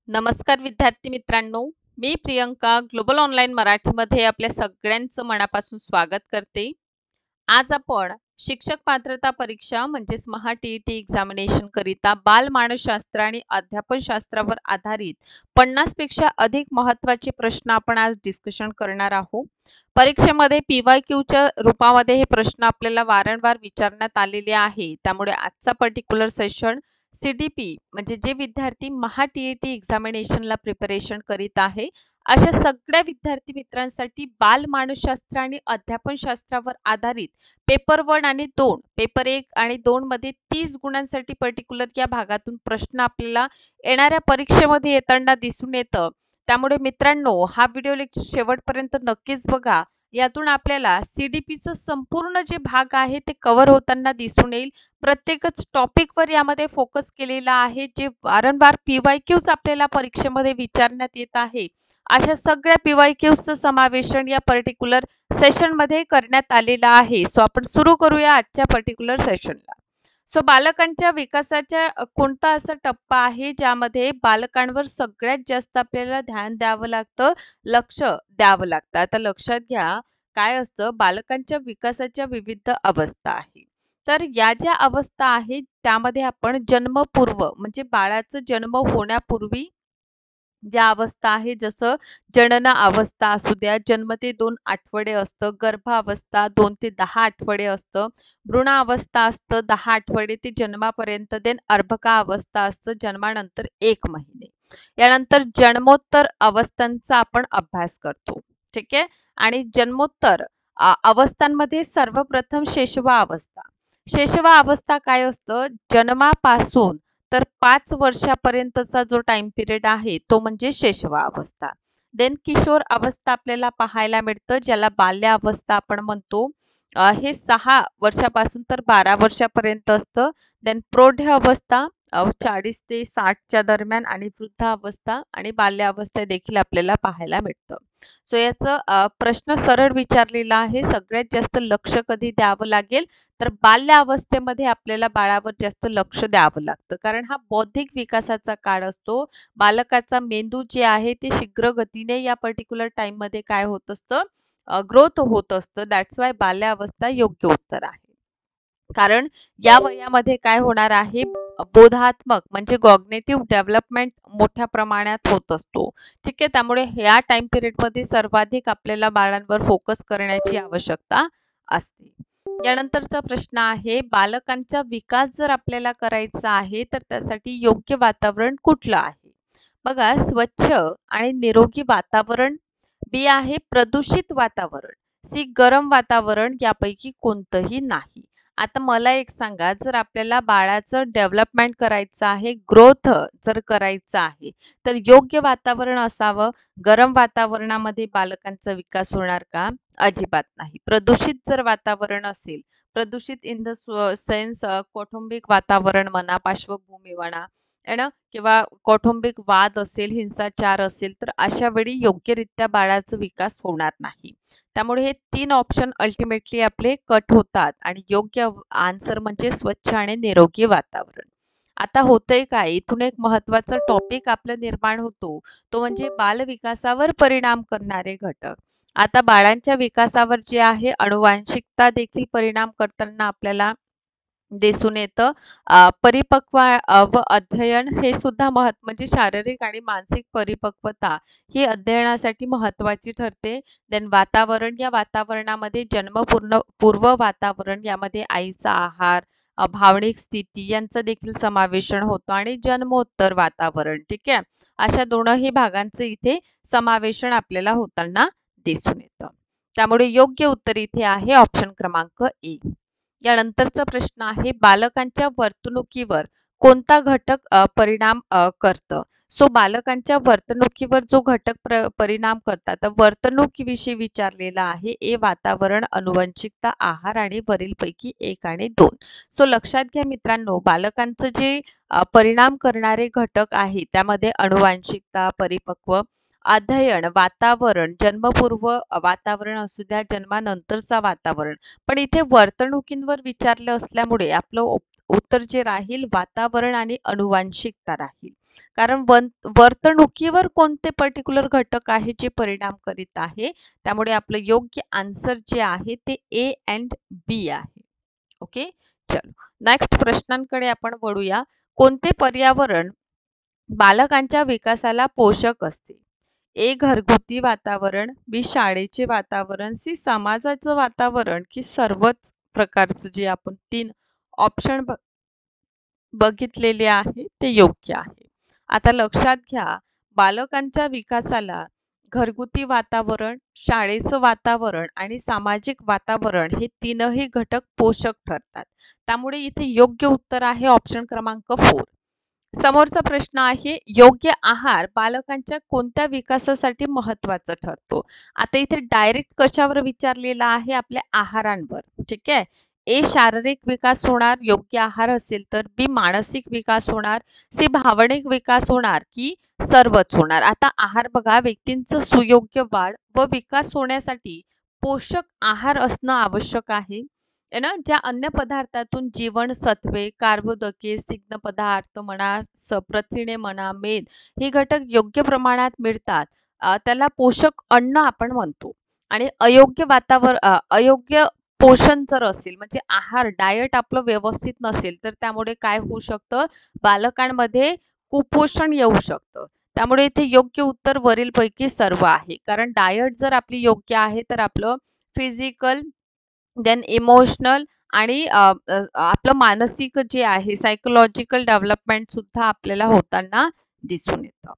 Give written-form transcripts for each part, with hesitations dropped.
नमस्कार विद्यार्थी मित्रांनो, मी प्रियंका ग्लोबल ऑनलाईन मराठीमध्ये आपल्या सगळ्यांचं मनापासून स्वागत करते. आज आपण शिक्षक पात्रता परीक्षा म्हणजेच महा टी-ई-टी एक्झामिनेशन करिता बालमानसशास्त्र आणि अध्यापनशास्त्रावर आधारित 50 पेक्षा अधिक महत्त्वाचे प्रश्न आपण आज डिस्कशन करणार आहोत. परीक्षेमध्ये पी-वाय-क्यूच्या रूपामध्ये हे प्रश्न आपल्याला वारंवार विचारण्यात आलेले आहे. त्यामुळे आजचा पर्टिक्युलर सेशन सी-डी-पी म्हणजे जे विद्यार्थी महा टी-ई-टी एक्झामिनेशनला प्रिपरेशन करीत आहे अशा सगळ्या विद्यार्थी मित्रांसाठी बालमानसशास्त्र आणि अध्यापनशास्त्रावर आधारित पेपर 1 आणि 2 पेपर 1 आणि 2 मध्ये 30 गुणांसाठी पर्टिक्युलर या भागातून प्रश्न आपल्याला येणाऱ्या परीक्षेमध्ये येताना दिसून येतं. त्यामुळे मित्रांनो हा व्हिडिओ लेक्चर शेवटपर्यंत नक्कीच बघा. यातून आपल्याला सी-डी-पीचं संपूर्ण जे भाग आहे ते कव्हर होताना दिसून येईल. प्रत्येकच टॉपिकवर यामध्ये फोकस केलेला आहे. जे वारंवार पी-वाय-क्यूज आपल्याला परीक्षेमध्ये विचारण्यात येत आहे. अशा सगळ्या पी-वाय-क्यूजचं समावेशन या पर्टिक्युलर सेशनमध्ये करण्यात आलेला आहे. सो आपण सुरू करूया आजच्या पर्टिक्युलर सेशनला. सो बालकांच्या विकासाच्या कोणता असा टप्पा आहे ज्यामध्ये बालकांवर सगळ्यात जास्त आपल्याला ध्यान द्यावं लागतं, लक्ष द्यावं लागतं. आता लक्षात घ्या काय असतं, बालकांच्या विकासाच्या विविध अवस्था आहेत. तर या ज्या अवस्था आहेत त्यामध्ये आपण जन्मपूर्व म्हणजे बाळाचा जन्म होण्यापूर्वी ज्या अवस्था आहे जसं जनन अवस्था असू द्या, जन्म ते 2 आठवडे असतं, गर्भावस्था 2 ते 10 आठवडे असतं, भ्रूणावस्था असतं 10 आठवडे ते जन्मापर्यंत, देन अर्भका अवस्था असतं जन्मानंतर 1 महिने. यानंतर जन्मोत्तर अवस्थांचा आपण अभ्यास करतो. ठीक आहे. आणि जन्मोत्तर अवस्थांमध्ये सर्वप्रथम शेषवा अवस्था. शेषवा अवस्था काय असतं, जन्मापासून तर 5 वर्षापर्यंतचा जो टाइम पिरियड आहे तो म्हणजे शेषवा अवस्था. देन किशोर अवस्था आपल्याला पाहायला मिळतं ज्याला बाल्य अवस्था आपण म्हणतो. हे 6 वर्षापासून तर 12 वर्षापर्यंत असतं. देन प्रौढ अवस्था 40 ते 60च्या दरम्यान आणि वृद्ध अवस्था आणि बाल्य अवस्था देखील आपल्याला पाहायला मिळतं. सो याचं प्रश्न सरळ विचारलेला आहे. सगळ्यात जास्त लक्ष कधी द्यावं लागेल तर बाल्य अवस्थेमध्ये आपल्याला बाळावर जास्त लक्ष द्यावं लागतं. कारण हा बौद्धिक विकासाचा काळ असतो. बालकाचा मेंदू जे आहे ते शीघ्र गतीने या पर्टिक्युलर टाइममध्ये काय होत असतं, ग्रोथ होत असतं. दॅट्स वाय बाल्य अवस्था योग्य उत्तर आहे. कारण या वयामध्ये काय होणार आहे, बोधात्मक म्हणजे कॉग्निटिव्ह डेव्हलपमेंट मोठ्या प्रमाणात होत असतो. ठीक आहे. त्यामुळे या टाइम पिरियडमध्ये सर्वाधिक आपल्याला बाळांवर फोकस करण्याची आवश्यकता असते. यानंतरचा प्रश्न आहे, बालकांचा विकास जर आपल्याला करायचा आहे तर त्यासाठी योग्य वातावरण कुठलं आहे? बघा, स्वच्छ आणि निरोगी वातावरण, बी आहे प्रदूषित वातावरण, सी गरम वातावरण, यापैकी कोणतंही नाही. आता मला एक सांगा, जर आपल्याला बाळाचं डेव्हलपमेंट करायचं आहे, ग्रोथ जर करायचं आहे तर योग्य वातावरण असावं. गरम वातावरणामध्ये बालकांचा विकास होणार का? अजिबात नाही. प्रदूषित जर वातावरण असेल, प्रदूषित इन द सेन्स कौटुंबिक वातावरण म्हणा, पार्श्वभूमी म्हणा आहे ना, किंवा कौटुंबिक वाद असेल, हिंसाचार असेल, तर अशा वेळी योग्यरित्या बाळाचा विकास होणार नाही. त्यामुळे हे 3 ऑप्शन अल्टिमेटली आपले कट होतात आणि योग्य आन्सर म्हणजे स्वच्छ आणि निरोगी वातावरण. आता होतंय काय, इथून एक महत्त्वाचा टॉपिक आपलं निर्माण होतो, तो म्हणजे बालविकासावर परिणाम करणारे घटक. आता बाळांच्या विकासावर जे आहे अनुवांशिकता देखील परिणाम करताना आपल्याला दिसून येतं. परिपक्व व अध्ययन हे सुद्धा म्हणजे शारीरिक आणि मानसिक परिपक्वता ही अध्ययनासाठी महत्त्वाची ठरते. देन वातावरण, या वातावरणामध्ये पूर्व वातावरण, यामध्ये आईचा आहार, भावनिक स्थिती यांचा देखील समावेशन होतो आणि जन्मोत्तर वातावरण. ठीक आहे. अशा दोनही भागांचे इथे समावेशन आपल्याला होताना दिसून येतं. त्यामुळे योग्य उत्तर इथे आहे ऑप्शन क्रमांक ए. यानंतरचा प्रश्न आहे, बालकांच्या वर्तणुकीवर कोणता घटक परिणाम करतं? सो बालकांच्या वर्तणुकीवर जो घटक परिणाम करतात, तर वर्तणुकीविषयी विचारलेला आहे. ए वातावरण, अनुवंशिकता, आहार आणि वरीलपैकी 1 आणि 2. सो लक्षात घ्या मित्रांनो, बालकांचं जे परिणाम करणारे घटक आहे त्यामध्ये अनुवांशिकता, परिपक्व अध्ययन, वातावरण, जन्मपूर्व वातावरण असू द्या, जन्मानंतरचा वातावरण, पण इथे वर्तणुकींवर विचारलं असल्यामुळे आपलं उत्तर जे राहील वातावरण आणि अनुवांशिकता राहील. कारण वर्तणुकीवर कोणते पर्टिक्युलर घटक आहे जे परिणाम करीत आहे, त्यामुळे आपलं योग्य आन्सर जे आहे ते ए अँड बी आहे. ओके, चलो नेक्स्ट प्रश्नांकडे आपण वळूया. कोणते पर्यावरण बालकांच्या विकासाला पोषक असते? ए घरगुती वातावरण, बी शाळेचे वातावरण, सी समाजाचं वातावरण, की सर्वच प्रकारचं जे आपण 3 ऑप्शन बघितलेले आहे ते योग्य आहे. आता लक्षात घ्या, बालकांच्या विकासाला घरगुती वातावरण, शाळेचं वातावरण आणि सामाजिक वातावरण हे तीनही घटक पोषक ठरतात. त्यामुळे इथे योग्य उत्तर आहे ऑप्शन क्रमांक 4. समोरचा प्रश्न आहे, योग्य आहार बालकांच्या कोणत्या विकासासाठी महत्त्वाचा ठरतो? आता इथे डायरेक्ट कशावर विचारलेला आहे? आपल्या आहारांवर. ठीक आहे. ए शारीरिक विकास होणार योग्य आहार असेल तर, बी मानसिक विकास होणार, सी भावनिक विकास होणार, की सर्वच होणार. आता आहार बघा, व्यक्तींचं सुयोग्य वाढ व विकास होण्यासाठी पोषक आहार असणं आवश्यक आहे. ना ज्या अन्न पदार्थातून जीवनसत्वे, कार्बोदके, स्निग्ध पदार्थ म्हणा, प्रथिने म्हणा, मेद हे घटक योग्य प्रमाणात मिळतात, त्याला पोषक अन्न आपण म्हणतो. आणि अयोग्य पोषण जर असेल म्हणजे आहार डायट आपलं व्यवस्थित नसेल तर त्यामुळे काय होऊ शकतं? बालकांमध्ये कुपोषण येऊ शकतं. त्यामुळे इथे योग्य उत्तर वरीलपैकी सर्व आहे. कारण डायट जर आपली योग्य आहे तर आपलं फिजिकल देन इमोशनल आणि आपलं मानसिक जे आहे सायकोलॉजिकल डेव्हलपमेंट सुद्धा आपल्याला होताना दिसून येतं.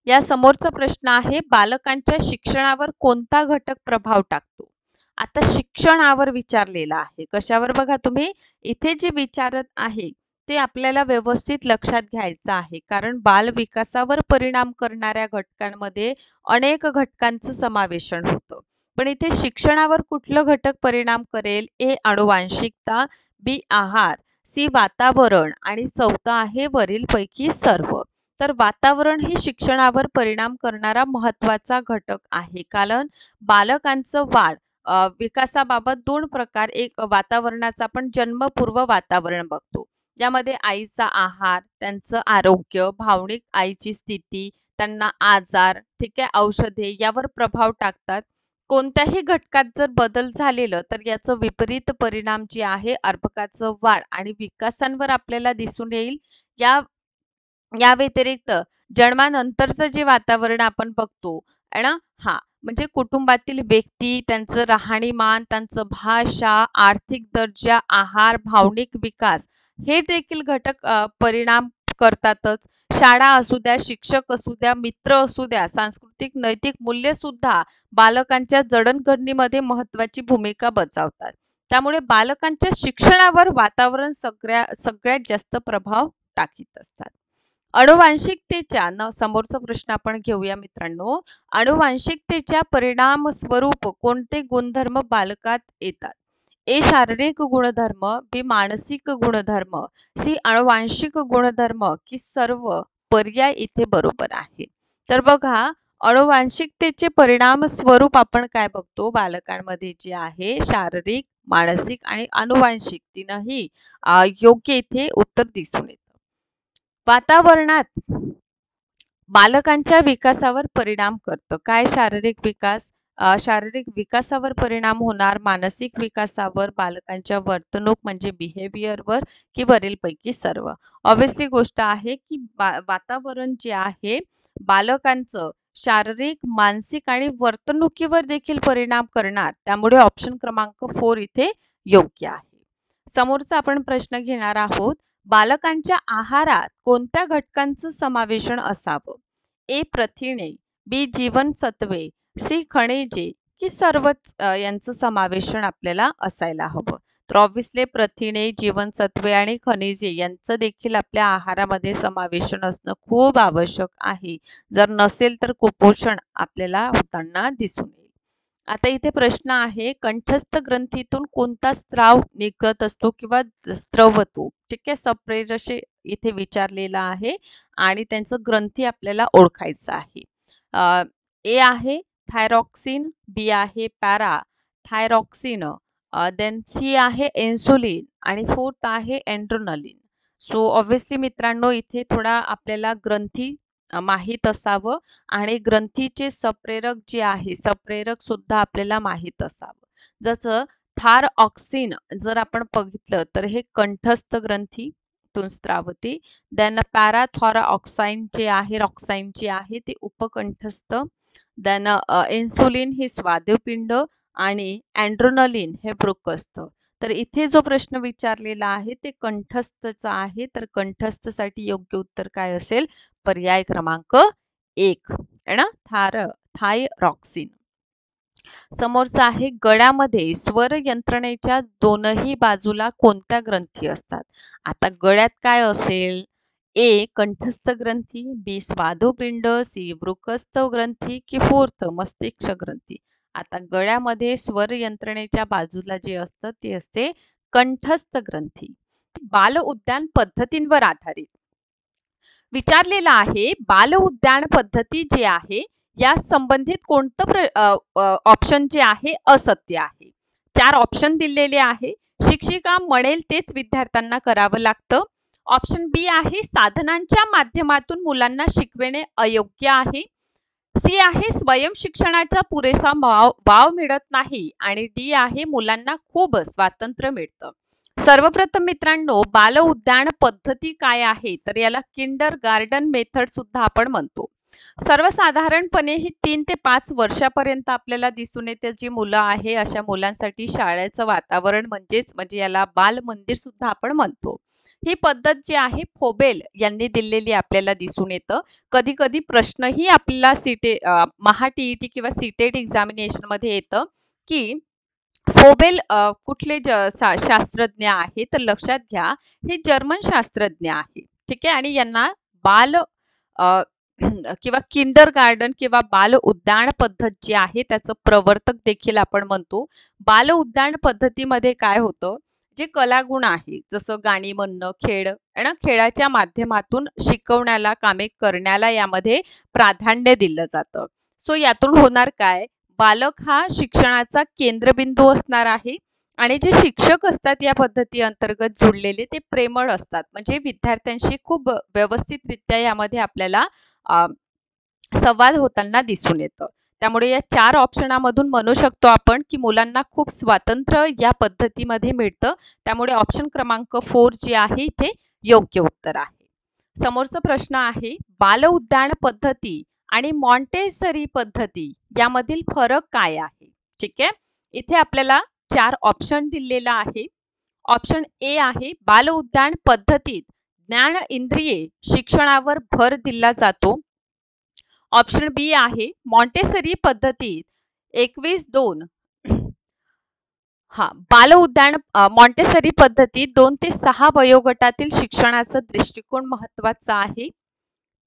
या समोरचा प्रश्न आहे, बालकांच्या शिक्षणावर कोणता घटक प्रभाव टाकतो? आता शिक्षणावर विचारलेला आहे. कशावर बघा तुम्ही, इथे जे विचारत आहे ते आपल्याला व्यवस्थित लक्षात घ्यायचं आहे. कारण बाल विकासावर परिणाम करणाऱ्या घटकांमध्ये अनेक घटकांचं समावेशन होतं. पण इथे शिक्षणावर कुठलं घटक परिणाम करेल? ए अनुवांशिकता, बी आहार, सी वातावरण आणि चौथा आहे वरीलपैकी सर्व. तर वातावरण हे शिक्षणावर परिणाम करणारा महत्त्वाचा घटक आहे. कारण बालकांचं वाढ विकासाबाबत 2 प्रकार, एक वातावरणाचा आपण जन्मपूर्व वातावरण बघतो. यामध्ये आईचा आहार, त्यांचं आरोग्य, भावनिक आईची स्थिती, त्यांना आजार, ठीक आहे, औषधे यावर प्रभाव टाकतात. कोणत्याही घटकात जर बदल झालेलं तर याचं विपरीत परिणाम जे आहे अर्भकाचं वाढ आणि विकासांवर आपल्याला दिसून येईल. या व्यतिरिक्त जन्मानंतरचं जे वातावरण आपण बघतो आहे ना, म्हणजे कुटुंबातील व्यक्ती, त्यांचं राहणीमान, त्यांचं भाषा, आर्थिक दर्जा, आहार, भावनिक विकास हे देखील घटक परिणाम करतातच. शाळा असू द्या, शिक्षक असू द्या, मित्र असू द्या, सांस्कृतिक नैतिक मूल्य सुद्धा बालकांच्या जडणघडणीमध्ये महत्त्वाची भूमिका बजावतात. त्यामुळे बालकांच्या शिक्षणावर वातावरण सगळ्यात जास्त प्रभाव टाकीत असतात. अनुवांशिकतेच्या समोरचा प्रश्न आपण घेऊया मित्रांनो. अनुवांशिकतेच्या परिणाम स्वरूप कोणते गुणधर्म बालकात येतात? ए शारीरिक गुणधर्म, बी मानसिक गुणधर्म, सी अनुवांशिक गुणधर्म, की सर्व? पर्याय इथे बरोबर आहे. तर बघा, अनुवांशिकतेचे परिणाम स्वरूप आपण काय बघतो? बालकांमध्ये जे आहे शारीरिक, मानसिक आणि अनुवांशिक तीनही योग्य इथे उत्तर दिसून येतं. वातावरणात बालकांच्या विकासावर परिणाम करतं. काय? शारीरिक विकास. शारीरिक विकासावर परिणाम होणार, मानसिक विकासावर, बालकांच्या वर्तणूक म्हणजे बिहेवियरवर, की वरीलपैकी सर्व? ऑब्वियसली गोष्ट आहे की वातावरण जे आहे बालकांचं शारीरिक, मानसिक आणि वर्तणुकीवर देखील परिणाम करणार. त्यामुळे ऑप्शन क्रमांक 4 इथे योग्य आहे. समोरचा आपण प्रश्न घेणार आहोत. बालकांच्या आहारात कोणत्या घटकांचं समावेशन असावं? ए प्रथिने, बी जीवनसत्वे, सी खनिजे, की सर्वच यांचं समावेशन आपल्याला असायला हवं? तर ऑब्वियसली प्रथिने, जीवनसत्वे आणि खनिजे यांचं देखील आपल्या आहारामध्ये समावेशन असणं खूप आवश्यक आहे. जर नसेल तर कुपोषण आपल्याला होताना दिसून येईल. आता इथे प्रश्न आहे, कंठस्थ ग्रंथीतून कोणता स्त्राव निघत असतो किंवा स्त्रवतो? ठीक आहे, सप्रेज असे इथे विचारलेला आहे आणि त्यांचं ग्रंथी आपल्याला ओळखायचं आहे. ए आहे थायरॉक्सिन, बी आहे पॅरा थायरॉक्सिन, देन सी आहे इन्सुलिन आणि फोर्थ आहे एंड्रोनलिन. सो ऑब्व्हियसली मित्रांनो, इथे थोडा आपल्याला ग्रंथी माहीत असावं आणि ग्रंथीचे संप्रेरक जे आहे, संप्रेरक सुद्धा आपल्याला माहीत असावं. जसं थारऑक्सिन जर आपण बघितलं तर हे कंठस्थ ग्रंथीतून स्त्रावते. देन पॅराथॉरऑक्साइन जे आहे, रॉक्साइन जे आहे ते उपकंठस्थ. देन इन्सुलिन ही स्वादुपिंड आणि एंड्रोनलिन हे बृहस्थ. तर इथे जो प्रश्न विचारलेला आहे ते कंठस्थचा आहे. तर कंठस्थसाठी योग्य उत्तर काय असेल? पर्याय क्रमांक 1 आहे ना, थायरॉक्सिन. समोरचा आहे गळ्यामध्ये स्वर यंत्रणेच्या दोनही बाजूला कोणत्या ग्रंथी असतात? आता गळ्यात काय असेल? ए कंठस्थ ग्रंथी, बी स्वादुपिंड, सी बृहस्थ ग्रंथी की फोर्थ मस्तिष्क ग्रंथी. आता गळ्यामध्ये स्वर यंत्रणेच्या बाजूला जे असतं ते असते कंठस्थ ग्रंथी. बाल उद्यान पद्धतींवर आधारित विचारलेला आहे. बाल उद्यान पद्धती जे आहे या संबंधित कोणतं ऑप्शन जे आहे असत्य आहे? 4 ऑप्शन दिलेले आहे. शिक्षिका म्हणेल तेच विद्यार्थ्यांना करावं लागतं. ऑप्शन बी आहे साधनांच्या माध्यमातून मुलांना शिकविणे अयोग्य आहे. सी आहे स्वयं शिक्षणाचा पुरेसा वाव मिळत नाही आणि डी आहे मुलांना खूप स्वातंत्र्य मिळतं. सर्वप्रथम मित्रांनो, बाल उद्यान पद्धती काय आहे? तर याला किंडर गार्डन मेथड सुद्धा आपण म्हणतो. सर्वसाधारणपणे ही 3 ते 5 वर्षापर्यंत आपल्याला दिसून येते जी मुलं आहे अशा मुलांसाठी शाळेचं वातावरण म्हणजे याला बाल मंदिर सुद्धा आपण म्हणतो. ही पद्धत जी आहे फोबेल यांनी दिलेली आपल्याला दिसून येतं. कधी कधी प्रश्नही आपल्याला महा टीईटी किंवा सीटेट एक्झामिनेशन मध्ये येतं की फोबेल कुठले शास्त्रज्ञ आहे? तर लक्षात घ्या हे जर्मन शास्त्रज्ञ आहे. ठीक आहे, आणि यांना बाल किंवा किंडर गार्डन किंवा बाल उद्यान पद्धत जी आहे त्याचं प्रवर्तक देखील आपण म्हणतो. बाल उद्यान पद्धतीमध्ये काय होतं? जे कलागुण आहे जसं गाणी म्हणणं, खेळ आणि खेळाच्या माध्यमातून शिकवण्याला, कामे करण्याला यामध्ये प्राधान्य दिलं जातं. सो यातून होणार काय? बालक हा शिक्षणाचा केंद्रबिंदू असणार आहे आणि जे शिक्षक असतात या पद्धती अंतर्गत जुळलेले ते प्रेमळ असतात. म्हणजे विद्यार्थ्यांशी खूप व्यवस्थितरित्या यामध्ये आपल्याला संवाद होताना दिसून येतं. त्यामुळे या 4 ऑप्शनामधून म्हणू शकतो आपण की मुलांना खूप स्वातंत्र्य या पद्धतीमध्ये मिळतं. त्यामुळे ऑप्शन क्रमांक 4 जे आहे इथे योग्य उत्तर आहे. समोरचा प्रश्न आहे बाल उद्यान पद्धती आणि मॉन्टेसरी पद्धती यामधील फरक काय आहे? ठीक आहे, इथे आपल्याला 4 ऑप्शन दिलेला आहे. ऑप्शन ए आहे बाल उद्यान पद्धतीत ज्ञान इंद्रिये शिक्षणावर भर दिला जातो. ऑप्शन बी आहे मॉन्टेसरी पद्धतीत 21-2 बाल उद्यान मॉन्टेसरी पद्धतीत 2 ते 6 वयोगटातील शिक्षणाचा दृष्टिकोन महत्त्वाचा आहे.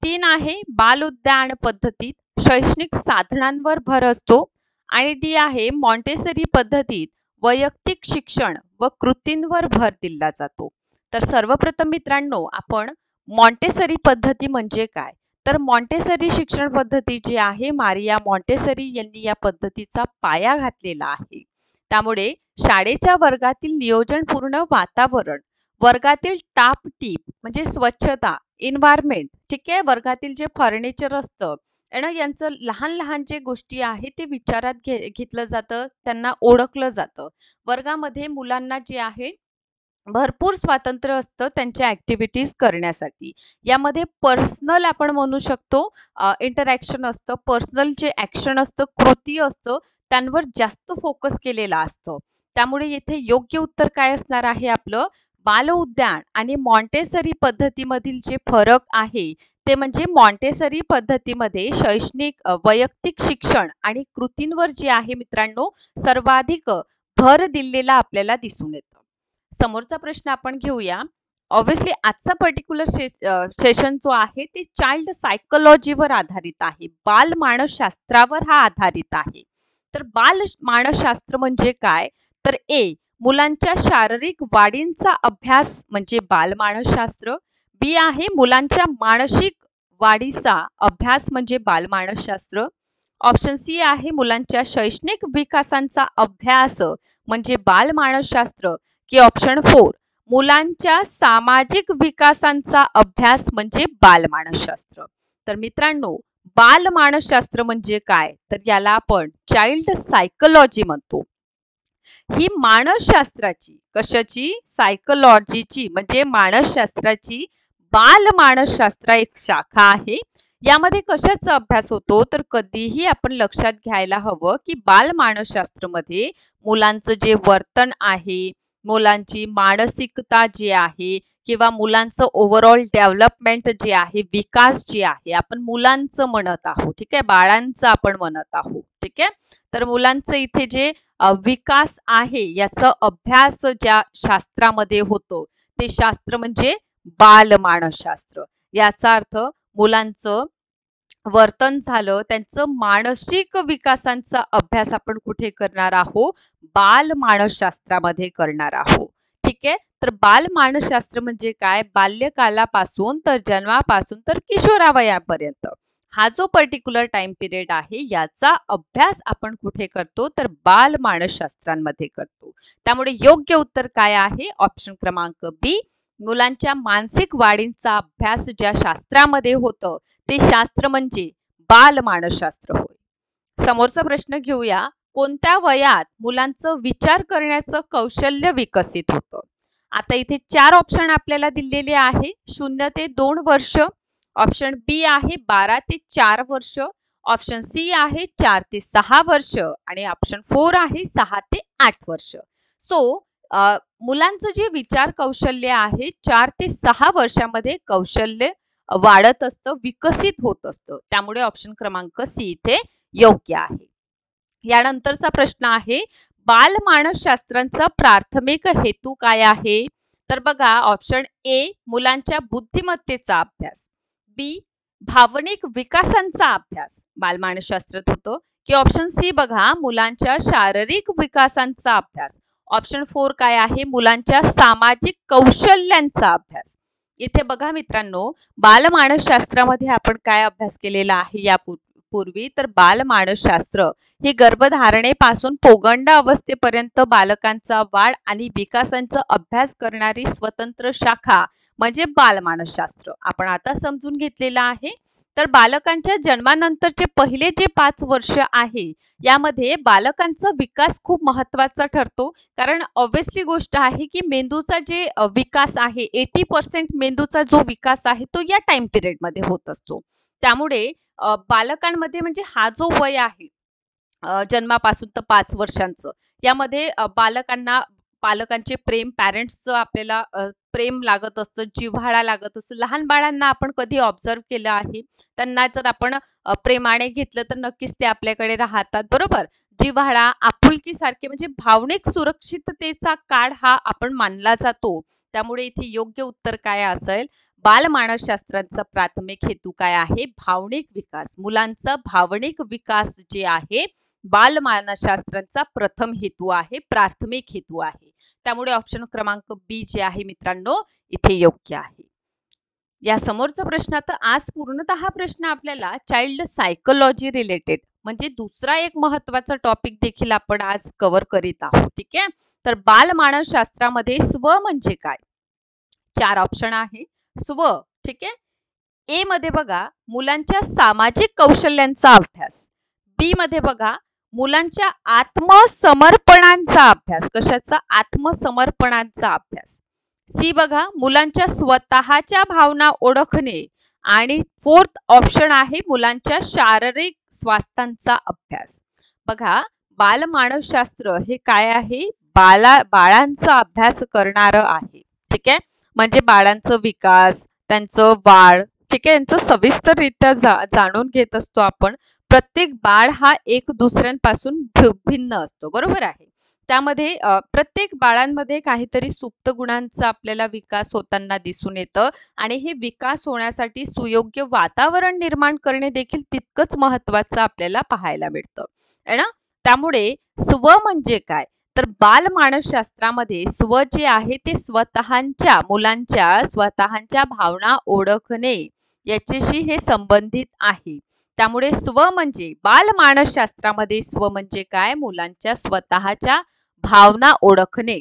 3 आहे बाल उद्यान पद्धतीत शैक्षणिक साधनांवर भर असतो आणि डी आहे मॉन्टेसरी पद्धतीत वैयक्तिक शिक्षण व कृतींवर भर दिला जातो. तर सर्वप्रथम मित्रांनो, आपण मॉन्टेसरी पद्धती म्हणजे काय? तर मॉन्टेसरी शिक्षण पद्धती जी आहे मारिया मॉन्टेसरी यांनी या पद्धतीचा पाया घातलेला आहे. त्यामुळे शाळेच्या वर्गातील नियोजनपूर्ण वातावरण, वर्गातील टापटीप म्हणजे स्वच्छता, एन्व्हायरमेंट, ठीक आहे, वर्गातील जे फर्निचर असतं आणि यांचं लहान लहान जे गोष्टी आहेत ते विचारात घेतलं जातं, त्यांना ओळखलं जातं. वर्गामध्ये मुलांना जे आहे भरपूर स्वातंत्र्य असतं त्यांच्या ऍक्टिव्हिटीज करण्यासाठी. यामध्ये पर्सनल आपण म्हणू शकतो इंटरॅक्शन असतं, पर्सनल जे ऍक्शन असतं, कृती असतं, त्यांवर जास्त फोकस केलेला असतं. त्यामुळे येथे योग्य उत्तर काय असणार आहे आपलं? बाल उद्यान आणि मॉन्टेसरी पद्धतीमधील जे फरक आहे ते म्हणजे मॉन्टेसरी पद्धतीमध्ये शैक्षणिक वैयक्तिक शिक्षण आणि कृतींवर जे आहे मित्रांनो सर्वाधिक भर दिलेला आपल्याला दिसून येतं. समोरचा प्रश्न आपण घेऊया. ऑब्व्हियसली आजचा पर्टिक्युलर सेशन जो आहे ते चाइल्ड सायकोलॉजीवर आधारित आहे, बाल मानसशास्त्रावर हा आधारित आहे. तर बाल मानसशास्त्र म्हणजे काय? तर ए मुलांच्या शारीरिक वाढींचा अभ्यास म्हणजे बाल मानसशास्त्र. बी आहे मुलांच्या मानसिक वाढीचा अभ्यास म्हणजे बाल मानसशास्त्र. ऑप्शन सी आहे मुलांच्या शैक्षणिक विकासांचा अभ्यास म्हणजे बाल मानसशास्त्र. की ऑप्शन 4 मुलांच्या सामाजिक विकासांचा अभ्यास म्हणजे बालमानसशास्त्र. तर मित्रांनो, बालमानसशास्त्र म्हणजे काय? तर याला आपण चाइल्ड सायकोलॉजी म्हणतो. ही मानसशास्त्राची, कशाची? सायकोलॉजीची म्हणजे मानसशास्त्राची बालमानसशास्त्र एक शाखा आहे. यामध्ये कशाचा अभ्यास होतो? तर कधीही आपण लक्षात घ्यायला हवं की बालमानसशास्त्रामध्ये मुलांचं जे वर्तन आहे, मुलांची मानसिकता जी आहे किंवा मुलांचं ओव्हरऑल डेव्हलपमेंट जे आहे, विकास जे आहे, आपण मुलांचं म्हणत आहोत, ठीक आहे, बाळांचं आपण म्हणत आहोत, ठीक आहे. तर मुलांचं इथे जे विकास आहे याचा अभ्यास ज्या शास्त्रामध्ये होतो ते शास्त्र म्हणजे बालमानसशास्त्र. याचा अर्थ मुलांचं वर्तन झालं, त्यांचं मानसिक विकासांचा अभ्यास आपण कुठे करणार आहोत? बालमानसशास्त्रामध्ये करणार आहोत, ठीक आहे. तर बालमानसशास्त्र म्हणजे काय? बाल्यकालापासून तर जन्मापासून तर किशोरावयापर्यंत हा जो पर्टिक्युलर टाइम पिरियड आहे याचा अभ्यास आपण कुठे करतो? तर बालमानसशास्त्रांमध्ये करतो. त्यामुळे योग्य उत्तर काय आहे? ऑप्शन क्रमांक बी. मुलांच्या मानसिक वाढींचा अभ्यास ज्या शास्त्रामध्ये होतं ते शास्त्र म्हणजे बालमानसशास्त्र होय. समोरचा प्रश्न घेऊया. कोणत्या वयात मुलांचं विचार करण्याचं कौशल्य विकसित होतं? आता इथे 4 ऑप्शन आपल्याला दिलेले आहे. 0 ते 2 वर्ष, ऑप्शन बी आहे 12 ते 4 वर्ष, ऑप्शन सी आहे 4 ते 6 वर्ष आणि ऑप्शन 4 आहे 6 ते 8 वर्ष. सो मुलांचं जे विचार कौशल्य आहे 4 ते 6 वर्षामध्ये कौशल्य वाढत असतं, विकसित होत असतं. त्यामुळे ऑप्शन क्रमांक सी इथे योग्य आहे. यानंतरचा प्रश्न आहे, बालमानसशास्त्रांचा प्राथमिक हेतू काय आहे? तर बघा, ऑप्शन ए मुलांच्या बुद्धिमत्तेचा अभ्यास, बी भावनिक विकासांचा अभ्यास बालमानसशास्त्रात होतो, की ऑप्शन सी बघा मुलांच्या शारीरिक विकासांचा अभ्यास, ऑप्शन 4 काय आहे? मुलांच्या सामाजिक कौशल्यांचा अभ्यास. इथे बघा मित्रांनो, बालमानसशास्त्रामध्ये आपण काय अभ्यास केलेला आहे यापूर्वी? तर बालमानसशास्त्र ही गर्भधारणेपासून पौगंड अवस्थेपर्यंत बालकांचा वाढ आणि विकासांचा अभ्यास करणारी स्वतंत्र शाखा म्हणजे बालमानसशास्त्र आपण आता समजून घेतलेला आहे. तर बालकांच्या जन्मानंतरचे पहिले जे 5 वर्ष आहे यामध्ये बालकांचा विकास खूप महत्त्वाचा ठरतो. कारण ऑब्वियसली गोष्ट आहे की मेंदूचा जे विकास आहे 80% मेंदूचा जो विकास आहे तो या टाइम पिरियड मध्ये होत असतो. त्यामुळे बालकांमध्ये म्हणजे हा जो वय आहे जन्मापासून तर 5 वर्षांचं यामध्ये पालकांचे प्रेम, पॅरेंट्सचं आपल्याला प्रेम लागत असतं, जिव्हाळा लागत असतं. लहान बाळांना आपण कधी ऑब्झर्व केलं आहे? त्यांना जर आपण प्रेमाने घेतलं तर नक्कीच ते आपल्याकडे राहतात, बरोबर. जिव्हाळा, आपुलकी सारखे म्हणजे भावनिक सुरक्षिततेचा काळ हा आपण मानला जातो. त्यामुळे इथे योग्य उत्तर काय असेल? बालमानसशास्त्रांचा प्राथमिक हेतू काय आहे? भावनिक विकास. मुलांचा भावनिक विकास जे आहे बालमानसशास्त्रांचा प्रथम हेतू आहे, प्राथमिक हेतू आहे. त्यामुळे ऑप्शन क्रमांक बी जे आहे मित्रांनो इथे योग्य आहे. या समोरचा प्रश्न, आता आज पूर्णतः प्रश्न आपल्याला चाइल्ड सायकोलॉजी रिलेटेड म्हणजे दुसरा एक महत्त्वाचा टॉपिक देखील आपण आज कव्हर करीत आहोत, ठीक आहे. तर बालमानसशास्त्रामध्ये स्व म्हणजे काय? 4 ऑप्शन आहे स्व, ठीक आहे. ए मध्ये बघा मुलांच्या सामाजिक कौशल्यांचा अभ्यास, बी मध्ये बघा मुलांच्या आत्मसमर्पणांचा अभ्यास. कशाचा? आत्मसमर्पणांचा अभ्यास. सी बघा मुलांच्या स्वतःच्या भावना ओळखणे आणि 4th ऑप्शन आहे मुलांच्या शारीरिक स्वास्थ्यांचा अभ्यास. बघा, बालमानसशास्त्र हे काय आहे? बाळांचा अभ्यास करणारं आहे, ठीक आहे. म्हणजे बाळांचं विकास, त्यांचं वाढ, ठीक आहे, यांचं सविस्तररित्या जाणून घेत असतो आपण. प्रत्येक बाळ हा एक दुसऱ्यांपासून भिन्न असतो, बरोबर आहे. त्यामध्ये प्रत्येक बाळांमध्ये काहीतरी सुप्त गुणांचा आपल्याला विकास होताना दिसून येतं आणि हे विकास होण्यासाठी सुयोग्य वातावरण निर्माण करणे देखील तितकंच महत्त्वाचं आपल्याला पाहायला मिळतं, है ना. त्यामुळे स्व म्हणजे काय? तर बालमानसशास्त्रामध्ये स्व जे आहे ते मुलांच्या स्वतःच्या भावना ओळखणे याच्याशी हे संबंधित आहे. त्यामुळे स्व म्हणजे बालमानसशास्त्रामध्ये स्व म्हणजे काय? मुलांच्या स्वतःच्या भावना ओळखणे.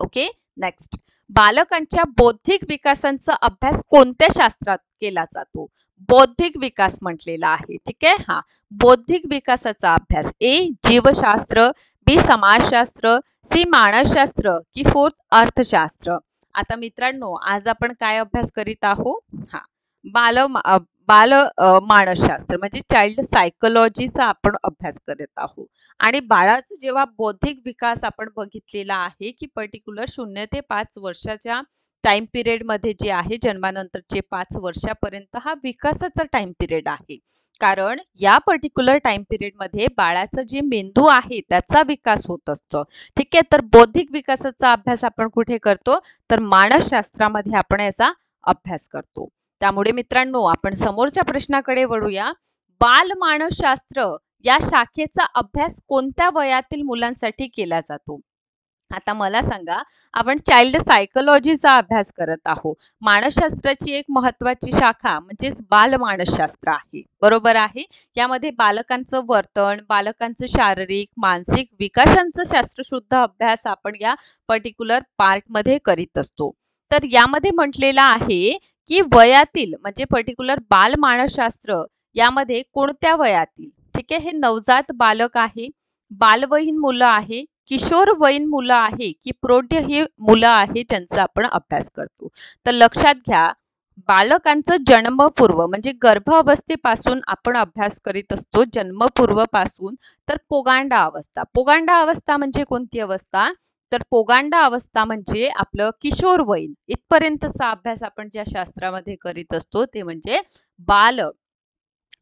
Okay, next. बालकांच्या बौद्धिक विकासाचा अभ्यास कोणत्या शास्त्रात केला जातो? बौद्धिक विकास म्हटलेला आहे. ठीक आहे. हा बौद्धिक विकासाचा अभ्यास ए जीवशास्त्र, बी समाजशास्त्र, सी मानसशास्त्र की फोर्थ अर्थशास्त्र. आता मित्रांनो, आज आपण काय अभ्यास करीत आहोत? हा बाल मानसशास्त्र म्हणजे चाइल्ड सायकोलॉजीचा आपण अभ्यास करत आहोत. आणि बाळाचा जेव्हा बौद्धिक विकास आपण बघितलेला आहे की पर्टिक्युलर 0 ते 5 वर्षाच्या टाइम पिरियड मध्ये जे आहे, जन्मानंतरचे 5 वर्षापर्यंत हा विकासाचा टाइम पिरियड आहे. कारण या पर्टिक्युलर टाइम पिरियड मध्ये बाळाचा जे मेंदू आहे त्याचा विकास होत असतो. ठीक आहे. तर बौद्धिक विकासाचा अभ्यास आपण कुठे करतो? तर मानसशास्त्रामध्ये आपण याचा अभ्यास करतो. त्यामुळे मित्रांनो, आपण समोरच्या प्रश्नाकडे वळूया. बाल मानसशास्त्र या शाखेचा अभ्यास कोणत्या वयातील मुलांसाठी केला जातो? आता मला सांगा, आपण चाइल्ड सायकोलॉजीचा अभ्यास करत आहोत. मानसशास्त्राची एक महत्त्वाची शाखा म्हणजेच बाल मानसशास्त्र आहे. बरोबर आहे. यामध्ये बालकांचं वर्तन, बालकांचं शारीरिक मानसिक विकासांचं शास्त्रशुद्ध अभ्यास आपण या पर्टिक्युलर पार्टमध्ये करीत असतो. तर यामध्ये म्हटलेलं आहे की वयातील म्हणजे पर्टिक्युलर बाल मानसशास्त्र यामध्ये कोणत्या वयातील, ठीक आहे, हे नवजात बालक आहे, बालवयीन मुलं आहे, किशोरवयीन मुलं आहे की प्रौढ ही मुलं आहे ज्यांचा आपण अभ्यास करतो. तर लक्षात घ्या, बालकांचं जन्मपूर्व म्हणजे गर्भावस्थेपासून आपण अभ्यास करीत असतो. जन्मपूर्व पासून तर पोगांडा अवस्था. पोगांडा अवस्था म्हणजे कोणती अवस्था? तर पोगांडा अवस्था म्हणजे आपलं किशोरवयीन इथपर्यंतचा अभ्यास आपण ज्या शास्त्रामध्ये करीत असतो ते म्हणजे बाल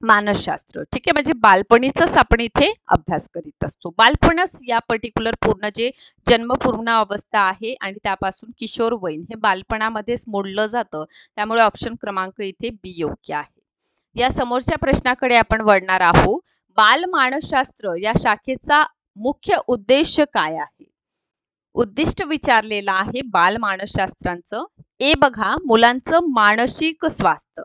मानसशास्त्र. ठीक आहे. म्हणजे बालपणीचाच आपण इथे अभ्यास करीत असतो. बालपणच या पर्टिक्युलर पूर्ण जे जन्मपूर्ण अवस्था आहे आणि त्यापासून किशोरवयीन हे बालपणामध्येच मोडलं जातं. त्यामुळे ऑप्शन क्रमांक इथे बी योग्य आहे. या समोरच्या प्रश्नाकडे आपण वळणार आहोत. बाल मानसशास्त्र या शाखेचा मुख्य उद्देश काय आहे? उद्दिष्ट विचारलेलं आहे बाल मानसशास्त्रांचं. ए बघा, मुलांचं मानसिक स्वास्थ्य,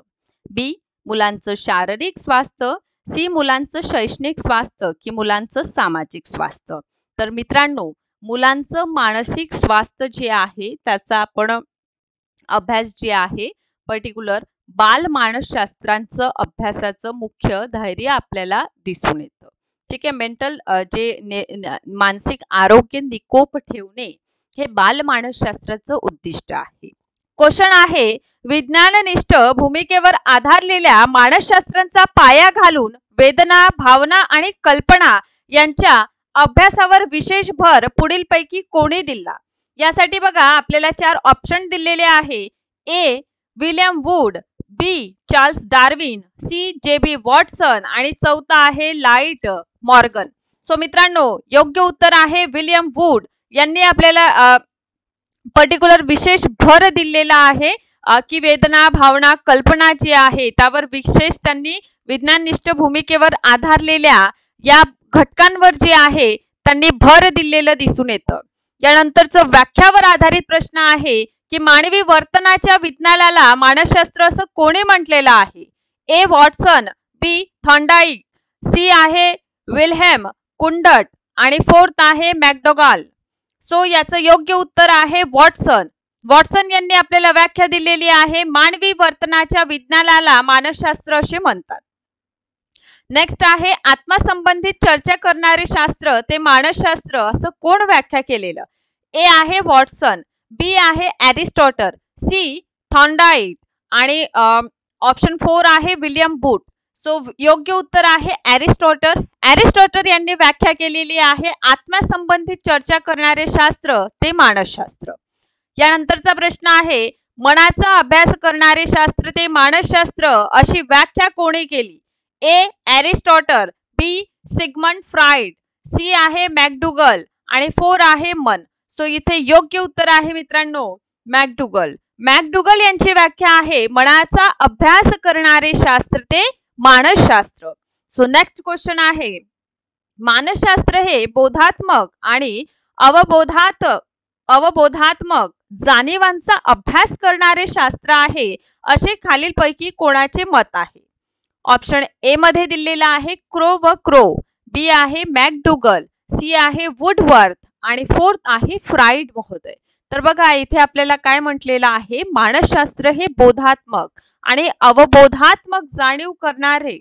बी मुलांचं शारीरिक स्वास्थ्य, सी मुलांचं शैक्षणिक स्वास्थ्य की मुलांचं सामाजिक स्वास्थ्य. तर मित्रांनो, मुलांचं मानसिक स्वास्थ्य जे आहे त्याचा आपण अभ्यास जे आहे पर्टिक्युलर बाल मानसशास्त्रांचं अभ्यासाचं मुख्य धैर्य आपल्याला दिसून येतं. ठीक आहे. मेंटल मानसिक आरोग्य निकोप ठेवणे हे बाल मानसशास्त्राचं उद्दिष्ट आहे. क्वेश्चन आहे, विज्ञाननिष्ठ भूमिकेवर आधारलेल्या मानसशास्त्रांचा पाया घालून वेदना, भावना आणि कल्पना यांच्या अभ्यासावर विशेष भर पुढीलपैकी कोणी दिला? यासाठी बघा आपल्याला 4 ऑप्शन दिलेले आहे. A William Wood, B Charles Darwin, C J B. Watson आणि चौथा आहे लाइट मॉर्गन. सो मित्रांनो, योग्य उत्तर आहे विल्यम वूड. यांनी आपल्याला पर्टिक्युलर विशेष भर दिलेला आहे की वेदना, भावना, कल्पना जी आहे त्यावर विशेष त्यांनी विज्ञाननिष्ठ भूमिकेवर आधारलेल्या या घटकांवर जे आहे त्यांनी भर दिलेलं दिसून येतं. यानंतरचं व्याख्यावर आधारित प्रश्न आहे की मानवी वर्तनाच्या विज्ञानाला मानसशास्त्र असं कोणी म्हटलेलं आहे? ए वॉटसन, बी थॉर्नडाईक, सी आहे विल्हेम कुंडट आणि फोर्थ आहे मॅकडोगाल. सो याचं योग्य उत्तर आहे वॉटसन. वॉटसन यांनी आपल्याला व्याख्या दिलेली आहे, मानवी वर्तनाच्या विज्ञानाला मानसशास्त्र असे म्हणतात. नेक्स्ट आहे, आत्मासंबंधित चर्चा करणारे शास्त्र ते मानसशास्त्र असं कोण व्याख्या केलेलं? ए आहे वॉटसन, बी आहे एरिस्टॉटल, सी थॉर्नडाईक आणि ऑप्शन 4 आहे विल्यम वूड. सो योग्य उत्तर आहे एरिस्टॉटल. एरिस्टॉटल यांनी व्याख्या केलेली आहे, आत्म्यासंबंधित चर्चा करणारे शास्त्र ते मानसशास्त्र. यानंतरचा प्रश्न आहे, मनाचा अभ्यास करणारे शास्त्र ते मानसशास्त्र अशी व्याख्या कोणी केली? ए एरिस्टॉटल, बी सिगमंड फ्राइड, सी आहे मॅकडुगल आणि 4 आहे मन. सो इथे योग्य उत्तर आहे मित्रांनो मॅकडुगल. मॅकडुगल यांची व्याख्या आहे, मनाचा अभ्यास करणारे शास्त्र ते मानसशास्त्र. सो नेक्स्ट क्वेश्चन आहे, मानसशास्त्र हे बोधात्मक आणि अवबोधात्मक जाणीवांचा अभ्यास करणारे शास्त्र आहे असे खालीलपैकी कोणाचे मत आहे? ऑप्शन ए मध्ये दिलेला आहे क्रो व क्रो, बी आहे मॅकडुगल, सी आहे वुडवर्थ आणि 4th आहे फ्राइड महोदय. तर बघा इथे आपल्याला काय म्हटलेलं आहे, मानसशास्त्र हे बोधात्मक आणि अवबोधात्मक जाणीव करणारे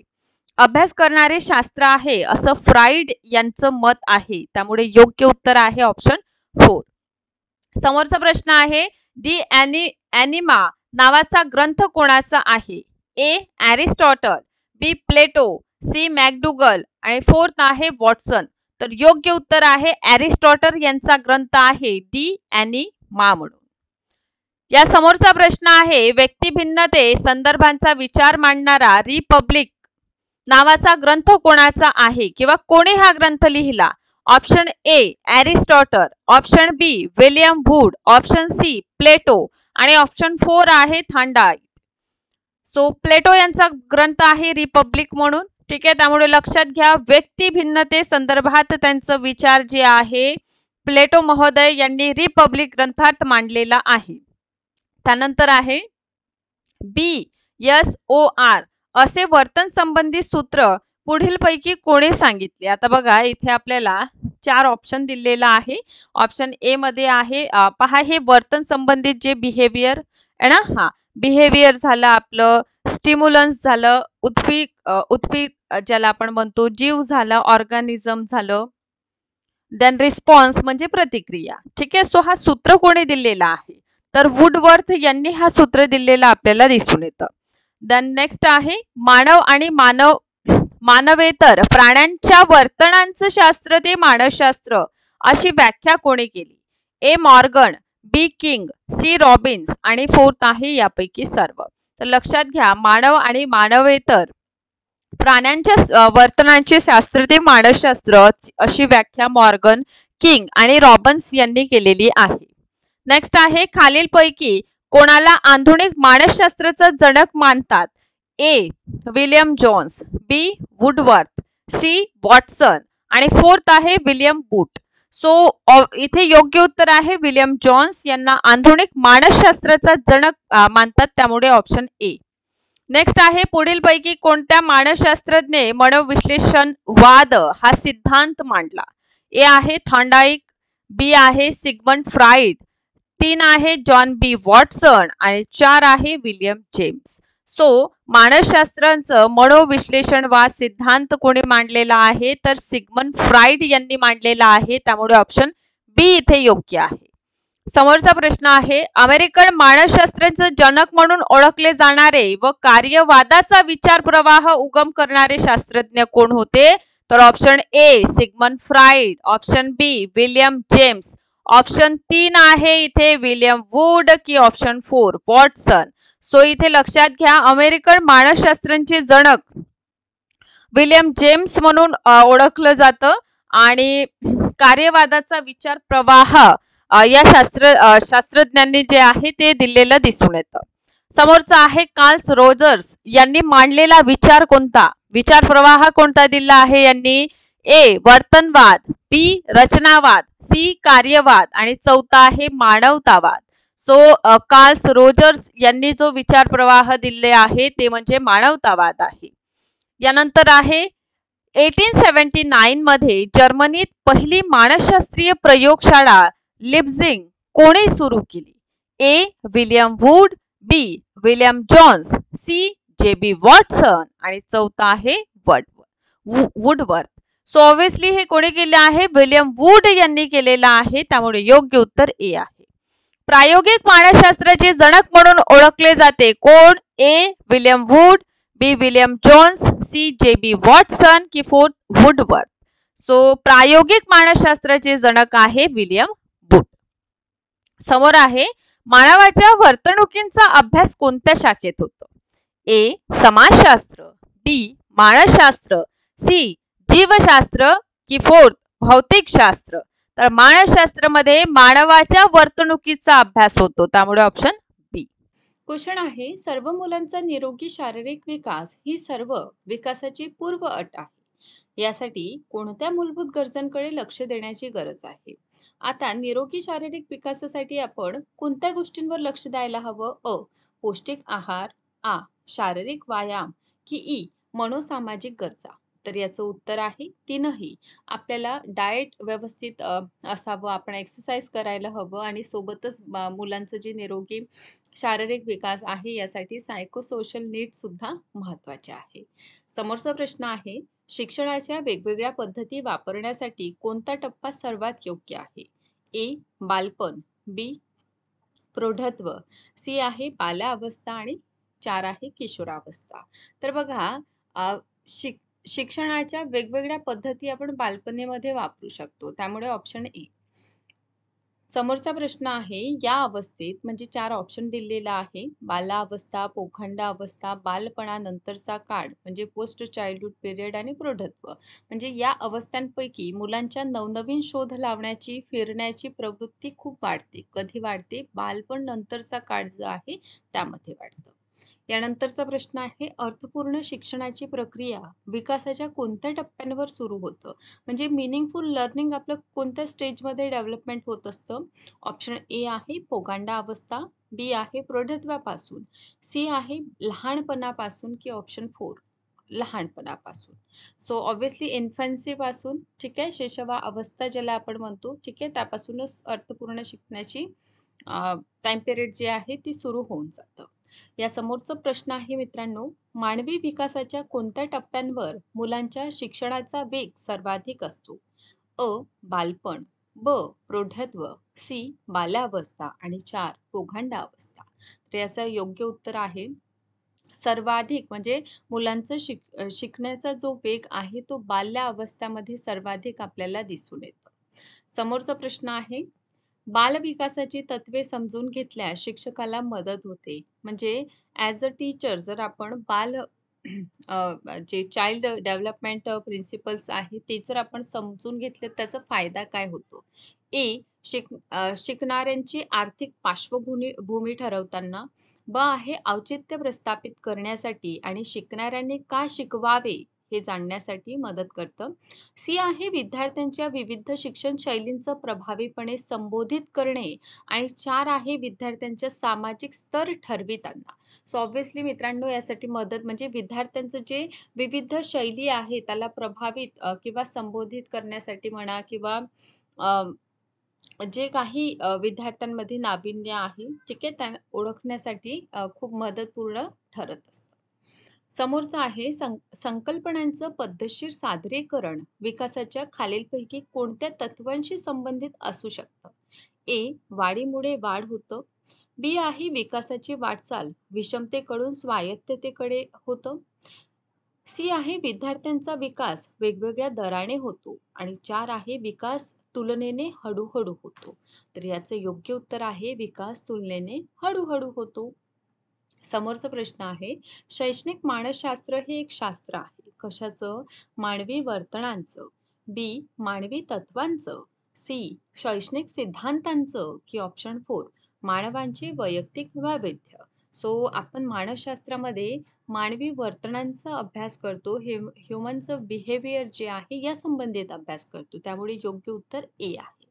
अभ्यास करणारे शास्त्र आहे असं फ्राइड यांचं मत आहे. त्यामुळे योग्य उत्तर आहे ऑप्शन 4. समोरचा प्रश्न आहे, दी ॲनिमा नावाचा ग्रंथ कोणाचा आहे? ए ॲरिस्टॉटल, बी प्लेटो, सी मॅकडुगल आणि फोर्थ आहे वॉटसन. तर योग्य उत्तर आहे ॲरिस्टॉटल यांचा ग्रंथ आहे दी ॲनिमा म्हणून. या समोरचा प्रश्न आहे, व्यक्तिभिन्नते संदर्भांचा विचार मांडणारा रिपब्लिक नावाचा ग्रंथ कोणाचा आहे किंवा कोणी हा ग्रंथ लिहिला? Option A Aristotle, option B William Wood, option C Plato आणि ऑप्शन 4 आहे थांडाईट. सो प्लेटो यांचा ग्रंथ आहे रिपब्लिक म्हणून. ठीक आहे, त्यामुळे लक्षात घ्या व्यक्ती भिन्नते संदर्भात त्यांचं विचार जे आहे प्लेटो महोदय यांनी रिपब्लिक ग्रंथात मांडलेला आहे. त्यानंतर आहे BSOR असे वर्तन संबंधी सूत्र पुढीलपैकी कोणी सांगितले? आता बघा इथे आपल्याला 4 ऑप्शन दिलेला आहे. ऑप्शन ए मध्ये आहे पहा, हे वर्तन संबंधित जे बिहेवियर आहे ना, हा बिहेवियर झालं आपलं, स्टिम्युलन्स झालं, उद्दीपक ज्याला आपण म्हणतो, जीव झालं, ऑर्गॅनिझम झालं, देन रिस्पॉन्स म्हणजे प्रतिक्रिया. ठीक आहे, सो हा सूत्र कोणी दिलेला आहे? तर वुडवर्थ यांनी हा सूत्र दिलेला आपल्याला दिसून येतं. देन नेक्स्ट आहे, मानव आणि मानवेतर प्राण्यांच्या वर्तनांचं शास्त्र ते मानसशास्त्र अशी व्याख्या कोणी केली? A Morgan, B King, C Robbins आणि फोर्थ आहे यापैकी सर्व. तर लक्षात घ्या, मानव आणि मानवेतर प्राण्यांच्या वर्तनांचे शास्त्र ते मानसशास्त्र अशी व्याख्या मॉर्गन, किंग आणि रॉबिन्स यांनी केलेली आहे. नेक्स्ट आहे, खालीलपैकी कोणाला आधुनिक मानसशास्त्राचा जनक मानतात? A William Jones, B Woodworth, C Watson आणि फोर्थ आहे विलियम बूट. सो इथे योग्य उत्तर आहे विलियम जोन्स यांना आधुनिक मानसशास्त्राचा जनक मानतात, त्यामुळे ऑप्शन ए. नेक्स्ट आहे, पुढीलपैकी कोणत्या मानसशास्त्रज्ञे मनोविश्लेषणवाद हा सिद्धांत मांडला? ए आहे थॉर्नडाईक, बी आहे सिगमंड फ्राइड, 3 आहे जॉन बी वॉटसन आणि 4 आहे विलियम जेम्स. सो मानसशास्त्रांचं मनोविश्लेषणवाद सिद्धांत कोणी मांडलेला आहे? तर सिगमंड फ्राइड यांनी मांडलेला आहे, त्यामुळे ऑप्शन बी इथे योग्य आहे. समोरचा प्रश्न आहे, अमेरिकन मानसशास्त्राचे जनक म्हणून ओळखले जाणारे व कार्यवादाचा विचार प्रवाह उगम करणारे शास्त्रज्ञ कोण होते? तर option A Sigmund Freud, option B William James, option 3 आहे इथे विलियम वूड की ऑप्शन 4 वॉटसन. सो इथे लक्षात घ्या, अमेरिकन मानसशास्त्रांचे जनक विलियम जेम्स म्हणून ओळखलं जातं आणि कार्यवादाचा विचार प्रवाह या शास्त्रज्ञांनी जे आहे ते दिलेलं दिसून येतं. समोरचा आहे, कार्ल रोजर्स यांनी मांडलेला विचार कोणता? विचार प्रवाह कोणता दिला आहे यांनी? ए वर्तनवाद, बी रचनावाद, सी कार्यवाद आणि चौथा आहे मानवतावाद. सो कार्ल रोजर्स यांनी जो विचार प्रवाह दिले आहे ते म्हणजे मानवतावाद आहे. यानंतर आहे, 1879 मध्ये जर्मनीत पहिली मानसशास्त्रीय प्रयोगशाळा लिप्झिग कोणी सुरू केली? A William Wundt, B William Jones, C JB Watson आणि चौथा आहे वुडवर्थ. सो ऑब्वियसली हे कोणी केले आहे? विलियम वूड यांनी केलेला आहे, त्यामुळे योग्य उत्तर ए आहे. प्रायोगिक मानसशास्त्राचे जनक म्हणून ओळखले जाते कोण? A William Wundt, B William Jones, C JB Watson की फोर्थ वुडवर्थ. सो प्रायोगिक मानसशास्त्राचे जनक आहे विलियम वूड. समोर आहे, मानवाच्या वर्तणुकींचा अभ्यास कोणत्या शाखेत होतो? ए समाजशास्त्र, बी मानसशास्त्र, सी जीवशास्त्र की फोर्थ भौतिकशास्त्र. तर मानसशास्त्र मध्ये मानवाच्या वर्तणुकीचा अभ्यास होतो, त्यामुळे ऑप्शन बी. क्वेश्चन आहे, सर्व मुलांचा निरोगी शारीरिक विकास ही सर्व विकासाची पूर्व अट आहे. यासाठी कोणत्या मूलभूत गरजांकडे लक्ष देण्याची गरज आहे? आता निरोगी शारीरिक विकासासाठी आपण कोणत्या गोष्टींवर लक्ष द्यायला हवं? अ पौष्टिक आहार, आ शारीरिक व्यायाम की ई मनोसामाजिक गरजा. तर याचं उत्तर आहे तीनही. आपल्याला डाएट व्यवस्थित असावं, आपण एक्सरसाइज करायला हवं आणि सोबतच मुलांचं जे निरोगी शारीरिक विकास आहे यासाठी सायकोसोशल नीड्ससुद्धा महत्त्वाचे आहे. समोरचा प्रश्न आहे, शिक्षणाच्या वेगवेगळ्या पद्धती वापरण्यासाठी कोणता टप्पा सर्वात योग्य आहे? ए. बालपण, बी. प्रौढत्व, सी आहे बाल्यावस्था आणि 4 आहे किशोरावस्था. तर बघा अ, शिक शिक्षणाच्या वेगवेगळ्या पद्धती आपण बालपणीमध्ये वापरू शकतो. त्यामुळे ऑप्शन ए. समोरचा प्रश्न आहे, या अवस्थेत म्हणजे 4 ऑप्शन दिलेला आहे. बाल्यावस्था, पोखंडावस्था, बालपणानंतरचा काळ म्हणजे पोस्ट चाइल्डहूड पिरियड आणि प्रौढत्व. म्हणजे या अवस्थांपैकी मुलांच्या नवनवीन शोध लावण्याची, फिरण्याची प्रवृत्ती खूप वाढते. कधी वाढते? बालपण नंतरचा काळ जो आहे त्यामध्ये वाढतं. यानंतरचा प्रश्न आहे, अर्थपूर्ण शिक्षणाची प्रक्रिया विकासाच्या कोणत्या टप्प्यांवर सुरू होतं? म्हणजे मीनिंगफुल लर्निंग आपलं कोणत्या स्टेजमध्ये डेव्हलपमेंट होत असतं? ऑप्शन ए आहे पोगांडा अवस्था, बी आहे प्रौढत्वापासून, सी आहे लहानपणापासून की ऑप्शन 4 लहानपणापासून. सो ऑब्व्हियसली इन्फन्सीपासून ठीक आहे, शैशवा अवस्था ज्याला आपण म्हणतो ठीक आहे, त्यापासूनच अर्थपूर्ण शिकण्याची टाईम पिरियड जी आहे ती सुरू होऊन जातं. या समोरचा प्रश्न आहे मित्रांनो, मानवी विकासाच्या कोणत्या टप्प्यांवर मुलांच्या शिक्षणाचा वेग सर्वाधिक असतो? अ. बालपण, ब. प्रौढत्व, सी. बाल्यावस्था आणि 4 पोघांडावस्था. तर याचं योग्य उत्तर आहे सर्वाधिक म्हणजे मुलांचं शिकण्याचा जो वेग आहे तो बाल्यावस्थामध्ये सर्वाधिक आपल्याला दिसून येतो. समोरचा प्रश्न आहे, बालविकासाची तत्त्वे समजून घेतल्यास शिक्षकाला मदत होते. म्हणजे ॲज अ टीचर जर आपण जे चाइल्ड डेव्हलपमेंट प्रिन्सिपल्स आहेत ते जर आपण समजून घेतले त्याचा फायदा काय होतो? ए. शिकणाऱ्यांची आर्थिक पार्श्वभूमी भूमी ठरवताना. ब आहे औचित्य प्रस्थापित करण्यासाठी आणि शिकणाऱ्यांनी का शिकवावे हे जाणण्यासाठी मदत करतं. सी आहे विद्यार्थ्यांच्या विविध शिक्षण शैलींचं प्रभावीपणे संबोधित करणे आणि 4 आहे विद्यार्थ्यांच्या सामाजिक स्तर ठरविताना. सो ऑब्व्हियसली मित्रांनो यासाठी मदत म्हणजे विद्यार्थ्यांचं जे विविध शैली आहे त्याला प्रभावित किंवा संबोधित करण्यासाठी म्हणा किंवा अ, जे काही विद्यार्थ्यांमध्ये नाविन्य आहे ठीक आहे, त्यांना ओळखण्यासाठी खूप मदतपूर्ण ठरत असतं. समोरचं आहे संकल्पनांचं पद्धतशीर सादरीकरण विकासाच्या खालीलपैकी कोणत्या तत्वांशी संबंधित असू शकतं? ए. वाढीमुळे वाढ होतं. बी आहे विकासाची वाटचाल विषमतेकडून स्वायत्ततेकडे होतं. सी आहे विद्यार्थ्यांचा विकास वेगवेगळ्या दराने होतो आणि 4 आहे विकास तुलनेने हळूहळू होतो. तर याचं योग्य उत्तर आहे विकास तुलनेने हळूहळू होतो. समोरचा प्रश्न आहे, शैक्षणिक मानसशास्त्र हे एक शास्त्र आहे. कशाचं? मानवी वर्तनांचं, बी. मानवी तत्वांचं, सी. शैक्षणिक सिद्धांतांचं की ऑप्शन 4 मानवांचे वैयक्तिक वैविध्य. सो आपण मानसशास्त्रामध्ये मानवी वर्तनांचा अभ्यास करतो. ह्युमनचं बिहेवियर जे आहे या संबंधित अभ्यास करतो. त्यामुळे योग्य उत्तर ए आहे.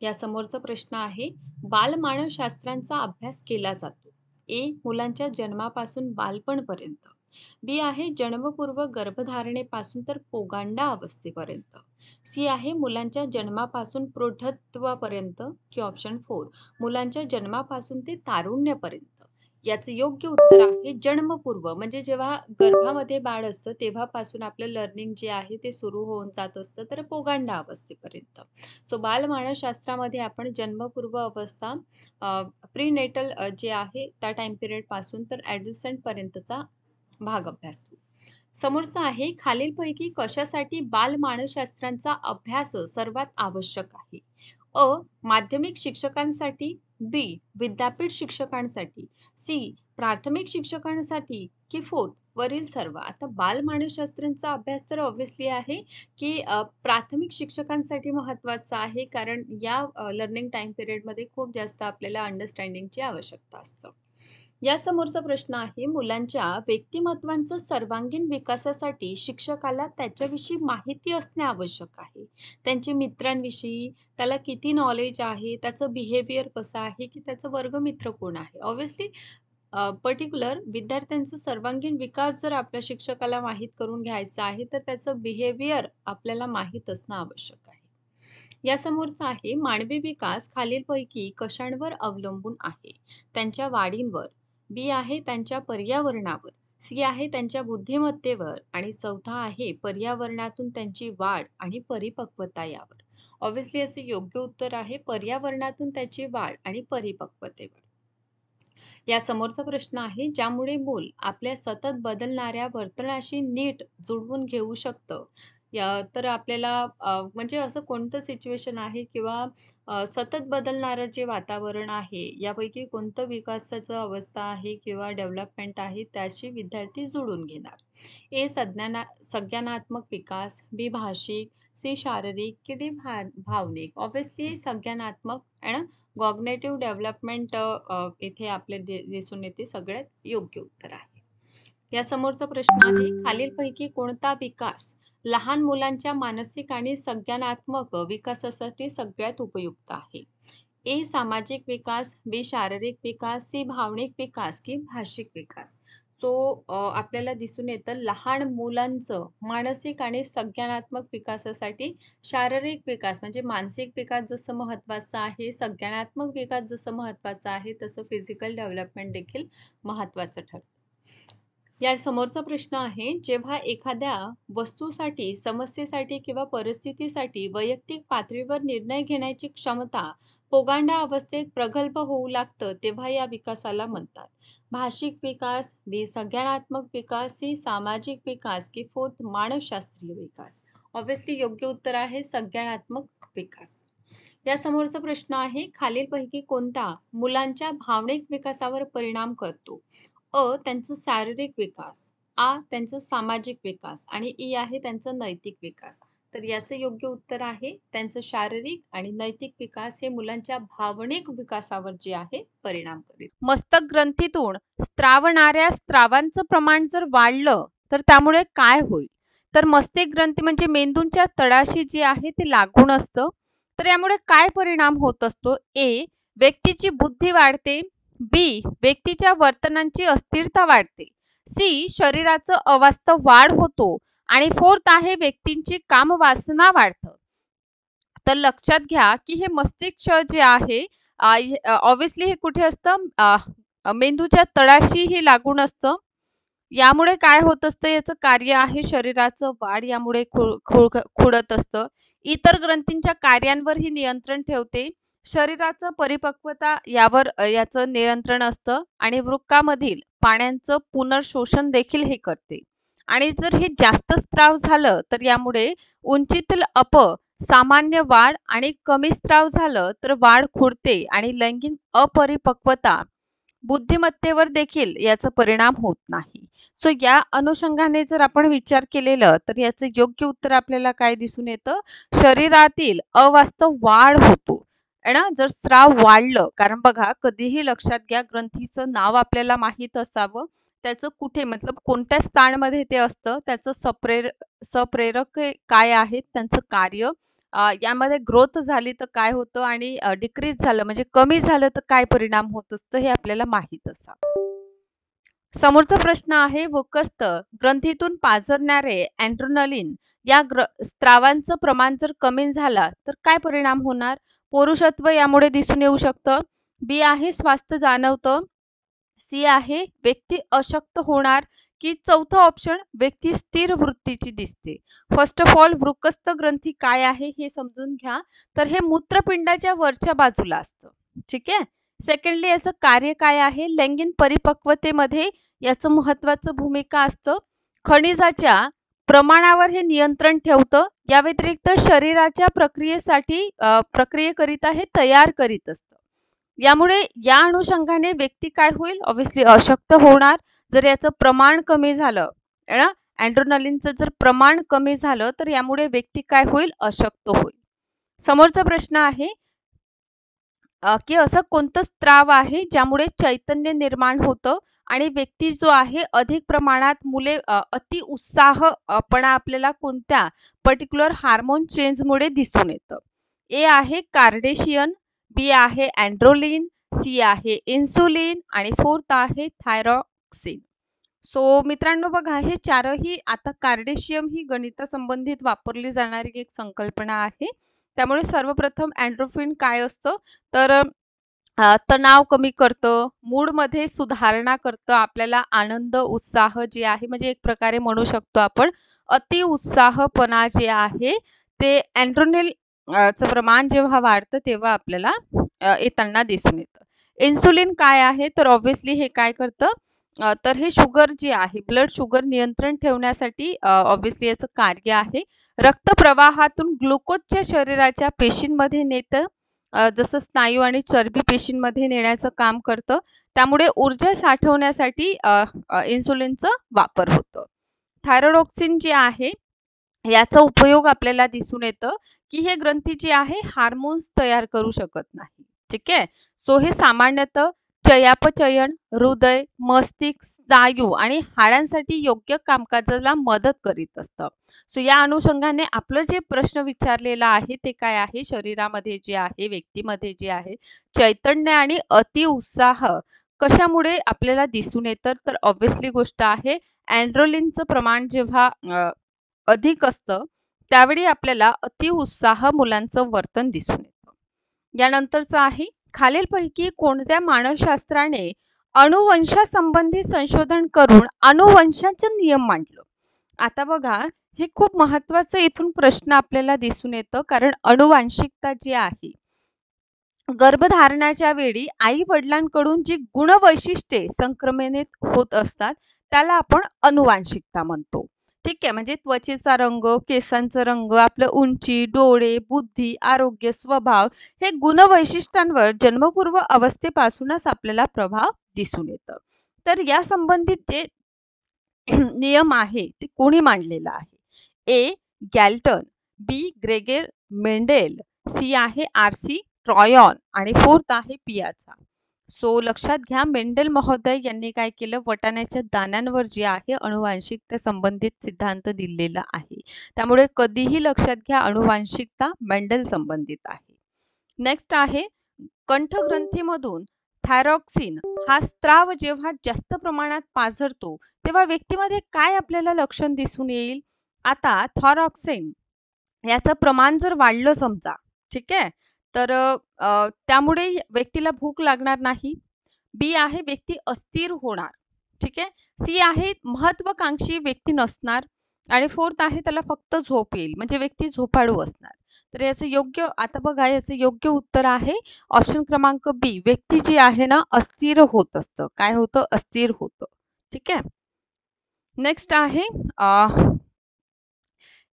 या समोरचा प्रश्न आहे, बालमानसशास्त्रांचा अभ्यास केला जातो. ए. मुलांच्या जन्मापासून बालपणपर्यंत. बी आहे जन्मपूर्व गर्भधारणेपासून तर पोगांडा अवस्थेपर्यंत. सी आहे मुलांच्या जन्मापासून प्रौढत्वापर्यंत की ऑप्शन 4 मुलांच्या जन्मापासून ते तारुण्यापर्यंत. याचं योग्य उत्तर आहे जन्मपूर्व म्हणजे जेव्हा गर्भामध्ये बाळ असतं तेव्हापासून आपलं लर्निंग जे आहे ते सुरू होऊन जात असतं तर पोगांडा अवस्थेपर्यंत. सो बालमानसशास्त्रामध्ये आपण जन्मपूर्व अवस्था प्रीनेटल जे आहे त्या टाइम पिरियड पासून तर ॲडोलसंट पर्यंतचा भाग अभ्यासतो. समोरचा आहे खालीलपैकी कशासाठी बालमानसशास्त्रांचा अभ्यास सर्वात आवश्यक आहे? अ. माध्यमिक शिक्षकांसाठी, बी. विद्यापीठ शिक्षकांसाठी, सी. प्राथमिक शिक्षकांसाठी की 4 वरील सर्व. आता बालमानसशास्त्रांचा अभ्यास तर ऑब्व्हियसली आहे की प्राथमिक शिक्षकांसाठी महत्त्वाचं आहे कारण या लर्निंग टाईम पिरियडमध्ये खूप जास्त आपल्याला अंडरस्टँडिंगची आवश्यकता असतं. या समोरचा प्रश्न आहे, मुलांच्या व्यक्तिमत्त्वांचं सर्वांगीण विकासासाठी शिक्षकाला त्याच्याविषयी माहिती असणे आवश्यक आहे. त्यांच्या मित्रांविषयी त्याला किती नॉलेज आहे, त्याचं बिहेवियर कसं आहे, की त्याचं वर्गमित्र कोण आहे. ऑब्व्हियसली पर्टिक्युलर विद्यार्थ्यांचा सर्वांगीण विकास जर आपल्या शिक्षकाला माहीत करून घ्यायचा आहे, तर त्याचं बिहेवियर आपल्याला माहीत असणं आवश्यक आहे. यासमोरचा आहे मानवी विकास खालीलपैकी कशांवर अवलंबून आहे? त्यांच्या वाढींवर, बी आहे त्यांच्या पर्यावरणावर, सी आहे त्यांच्या बुद्धिमत्तेवर आणि चौथा आहे पर्यावरणातून त्यांची वाढ आणि परिपक्वता यावर. ऑब्व्हियसली याचे योग्य उत्तर आहे पर्यावरणातून त्याची वाढ आणि परिपक्वतेवर. या समोरचा प्रश्न आहे ज्यामुळे मूल आपल्या सतत बदलणाऱ्या वर्तनाशी नीट जुळवून घेऊ शकतं. तर आपल्याला म्हणजे असं कोणतं सिच्युएशन आहे किंवा सतत बदलणारं जे वातावरण आहे यापैकी कोणतं विकासाचं अवस्था आहे किंवा डेव्हलपमेंट आहे त्याशी विद्यार्थी जुळून घेणार. ए संज्ञानात्मक विकास, बी भाषिक, सी शारीरिक की डी भावनिक. ऑब्व्हियसली संज्ञानात्मक आणि कॉग्निटिव्ह डेव्हलपमेंट इथे आपले दिसून येते सगळ्यात योग्य उत्तर आहे. या समोरचा प्रश्न आहे खालीलपैकी कोणता विकास लहान मुलांच्या मानसिक आणि संज्ञानात्मक विकासासाठी सगळ्यात उपयुक्त आहे? ए सामाजिक विकास, बी शारीरिक विकास, सी भावनिक विकास की भाषिक विकास. सो आपल्याला दिसून येतं लहान मुलांचं मानसिक आणि संज्ञानात्मक विकासासाठी शारीरिक विकास म्हणजे मानसिक विकास जसं महत्त्वाचं आहे, संज्ञानात्मक विकास जसं महत्त्वाचं आहे, तसं फिजिकल डेव्हलपमेंट देखील महत्त्वाचं ठरतं. या समोरचा प्रश्न आहे जेव्हा एखाद्या वस्तूसाठी, समस्येसाठी किंवा परिस्थितीसाठी वैयक्तिक पातळीवर निर्णय घेण्याची क्षमता पोगांडा अवस्थेत प्रगल्भ होऊ लागतं तेव्हा या विकासाला म्हणतात भाषिक विकास, बी संज्ञानात्मक विकास, सी सामाजिक विकास की फोर्थ मानसशास्त्रीय विकास. ऑब्व्हियसली योग्य उत्तर आहे संज्ञानात्मक विकास. या समोरचा प्रश्न आहे खालीलपैकी कोणता मुलांच्या भावनिक विकासावर परिणाम करतो? अ त्यांचा शारीरिक विकास, आ त्यांचा सामाजिक विकास आणि ई आहे त्यांचा नैतिक विकास. तर याचं योग्य उत्तर आहे त्यांचं शारीरिक आणि नैतिक विकास हे मुलांच्या भावनिक विकासावर जे आहे परिणाम करेल. मस्तक ग्रंथीतून स्त्रावणाऱ्या स्त्रावांचं प्रमाण जर वाढलं तर त्यामुळे काय होईल? तर मस्तिष्क ग्रंथी म्हणजे मेंदूच्या तळाशी जे आहे ते लागून असतं. तर यामुळे काय परिणाम होत असतो? ए व्यक्तीची बुद्धी वाढते, बी व्यक्तीच्या वर्तनांची अस्थिरता वाढते, सी शरीराचं अवास्तव वाढ होतो आणि फोर्थ आहे व्यक्तींची कामवासना वाढतं. तर लक्षात घ्या की हे मस्तिष्क जे आहे ऑब्व्हियसली हे कुठे असतं मेंदूच्या तळाशी हे लागून असतं. यामुळे काय होत असतं याचं कार्य आहे शरीराचं वाढ यामुळे खुडत असतं. इतर ग्रंथींच्या कार्यांवर ही नियंत्रण ठेवते. शरीराचं परिपक्वता यावर याचं नियंत्रण असतं आणि वृक्कामधील पाण्याचं पुनर्शोषण देखील हे करते. आणि जर हे जास्त स्त्राव झालं तर यामुळे उंचीतील सामान्य वाढ आणि कमी स्त्राव झालं तर वाढ खुडते आणि लैंगिक अपरिपक्वता बुद्धिमत्तेवर देखील याचा परिणाम होत नाही. सो या अनुषंगाने जर आपण विचार केलेलं तर याचं योग्य उत्तर आपल्याला काय दिसून येतं? शरीरातील अवास्तव वाढ होतो ना जर स्त्राव वाढलं. कारण बघा कधीही लक्षात घ्या ग्रंथीचं नाव आपल्याला माहीत असावं, त्याचं कुठे मतलब कोणत्या स्थानमध्ये ते असतं, त्याचं सप्रेरक काय आहेत, त्यांचं कार्य, यामध्ये ग्रोथ झाली तर काय होतं आणि डिक्रीज झालं म्हणजे कमी झालं तर काय परिणाम होत असतं हे आपल्याला माहीत असावं. समोरचा प्रश्न आहे वकस्त ग्रंथीतून पाझरणारे ॲड्रेनालिन या स्त्रावांचं प्रमाण जर कमी झाला तर काय परिणाम होणार? पौरुषत्व यामुळे दिसून येऊ शकतं, बी आहे स्वास्थ्य जाणवतं, सी आहे व्यक्ती अशक्त होणार की चौथा ऑप्शन व्यक्ती स्थिर वृत्तीची दिसते. फर्स्ट ऑफ ऑल वृकस्थ ग्रंथी काय आहे हे समजून घ्या. तर हे मूत्रपिंडाच्या वरच्या बाजूला असतं. ठीक आहे. सेकंडली याचं कार्य काय आहे? लैंगिक परिपक्वतेमध्ये याचं महत्त्वाचं भूमिका असतं. खनिजाच्या प्रमाणावर हे नियंत्रण ठेवतं. या व्यतिरिक्त शरीराच्या प्रक्रियेकरिता हे तयार करीत असतं. यामुळे या अनुषंगाने व्यक्ती काय होईल? ऑब्व्हियसली अशक्त होणार. जर याचं प्रमाण कमी झालं ना ॲड्रेनालिनचं जर प्रमाण कमी झालं तर यामुळे व्यक्ती काय होईल? अशक्त होईल. समोरचा प्रश्न आहे की असं कोणतं स्त्राव आहे ज्यामुळे चैतन्य निर्माण होतं आणि व्यक्ती जो आहे अधिक प्रमाणात अति उत्साहपणा आपल्याला कोणत्या पर्टिक्युलर हार्मोन चेंजमुळे दिसून येतं? ए आहे कार्डेशियन, बी आहे ॲड्रेनालिन, सी आहे इन्सुलिन आणि फोर्थ आहे थायरॉक्सिन. सो मित्रांनो बघा हे चारही आता कार्डेशियम ही गणितासंबंधित वापरली जाणारी एक संकल्पना आहे. त्यामुळे सर्वप्रथम एंडोर्फिन काय असतं तर तणाव कमी करतं, मूडमध्ये सुधारणा करतं, आपल्याला आनंद, उत्साह जे आहे म्हणजे एक प्रकारे म्हणू शकतो आपण अति उत्साहपणा जे आहे ते एड्रेनल चं प्रमाण जेव्हा वाढतं तेव्हा आपल्याला येताना दिसून येतं. इन्सुलिन काय आहे तर ऑब्व्हियसली हे काय करतं तर हे शुगर जे आहे ब्लड शुगर नियंत्रण ठेवण्यासाठी ऑब्व्हियसली याचं कार्य आहे. रक्तप्रवाहातून ग्लुकोजच्या शरीराच्या पेशींमध्ये नेतं. जसं स्नायू आणि चरबी पेशींमध्ये नेण्याचं काम करतं. त्यामुळे ऊर्जा साठवण्यासाठी इन्सुलिनचा वापर होतो. थायरॉइडऑक्सिन जे आहे याचा उपयोग आपल्याला दिसून येतं, की हे ग्रंथी जे आहे हार्मोन्स तयार करू शकत नाही. ठीक आहे. सो हे सामान्यतः चयापचयन, हृदय, मस्तिष्क, स्नायू आणि हाडांसाठी योग्य कामकाजाला मदत करीत असतं. सो या अनुषंगाने आपलं जे प्रश्न विचारलेला आहे ते काय आहे शरीरामध्ये जे आहे व्यक्तीमध्ये जे आहे चैतन्य आणि अति उत्साह कशामुळे आपल्याला दिसून येतं तर ऑब्व्हियसली गोष्ट आहे एंड्रोलिनचं प्रमाण जेव्हा अधिक असतं त्यावेळी आपल्याला अति उत्साह मुलांचं वर्तन दिसून येतं. यानंतरचं आहे खालीलपैकी कोणत्या मानसशास्त्राने अनुवंशासंबंधी संशोधन करून अनुवंशाचे नियम मांडलं. आता बघा हे खूप महत्त्वाचं इथून प्रश्न आपल्याला दिसून येतं कारण अनुवांशिकता जी आहे गर्भधारणाच्या वेळी आई वडिलांकडून जी गुणवैशिष्ट्ये संक्रमणित होत असतात त्याला आपण अनुवांशिकता म्हणतो. ठीक आहे म्हणजे त्वचेचा रंग, केसांचा रंग, आपलं उंची, डोळे, बुद्धी, आरोग्य, स्वभाव हे गुणवैशिष्ट्यांवर जन्मपूर्व अवस्थेपासूनच आपल्याला प्रभाव दिसून येतं. तर या संबंधित जे नियम आहे ते कोणी मांडलेला आहे? ए. गॅल्टन, बी. ग्रेगर मेंडेल, सी आहे आर.सी. ट्रॉयॉन आणि फोर्थ आहे पियाचा. सो लक्षात घ्या मेंडेल महोदय यांनी काय केलं वटाण्याच्या दाण्यांवर जे आहे अनुवांशिकता संबंधित सिद्धांत दिलेला आहे. त्यामुळे कधीही लक्षात घ्या अनुवांशिकता मेंडेल संबंधित आहे. नेक्स्ट आहे कंठग्रंथीमधून थायरॉक्सिन हा स्त्राव जेव्हा जास्त प्रमाणात पाझरतो तेव्हा व्यक्तीमध्ये काय आपल्याला लक्षण दिसून येईल. आता थायरॉक्सिन याचं प्रमाण जर वाढलं समजा ठीक आहे तर त्यामुळे व्यक्तीला भूक लागणार नाही. बी आहे व्यक्ती अस्थिर होणार. ठीक आहे. सी आहे महत्वाकांक्षी व्यक्ती नसणार आणि फोर्थ आहे त्याला फक्त झोप येईल म्हणजे व्यक्ती झोपाळू असणार. तर याचं योग्य आता बघा याचं योग्य उत्तर आहे ऑप्शन क्रमांक बी व्यक्ती जी आहे ना अस्थिर होत असतं. काय होतं अस्थिर होतं. ठीक आहे. नेक्स्ट आहे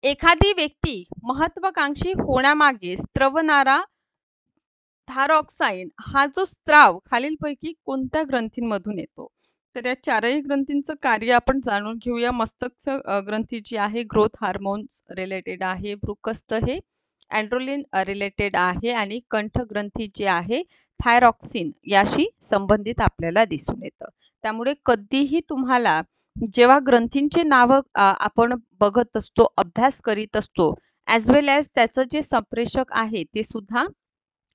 एखादी व्यक्ती महत्वाकांक्षी होण्यामागे स्त्रवणारा थायरॉक्साईन हा जो स्त्राव खालीलपैकी कोणत्या ग्रंथींमधून येतो. तर या चारही ग्रंथींचं कार्य आपण जाणून घेऊया. मस्तक ग्रंथी जी आहे ग्रोथ हार्मोन्स रिलेटेड आहे. वृकस्थ हे एंड्रोलिन रिलेटेड आहे आणि कंठ ग्रंथी जे आहे थायरॉक्सिन याशी संबंधित आपल्याला दिसून येतं. त्यामुळे कधीही तुम्हाला जेव्हा ग्रंथींचे नाव आपण बघत असतो अभ्यास करीत असतो ॲज वेल ॲज त्याचं जे संप्रेषक आहे ते सुद्धा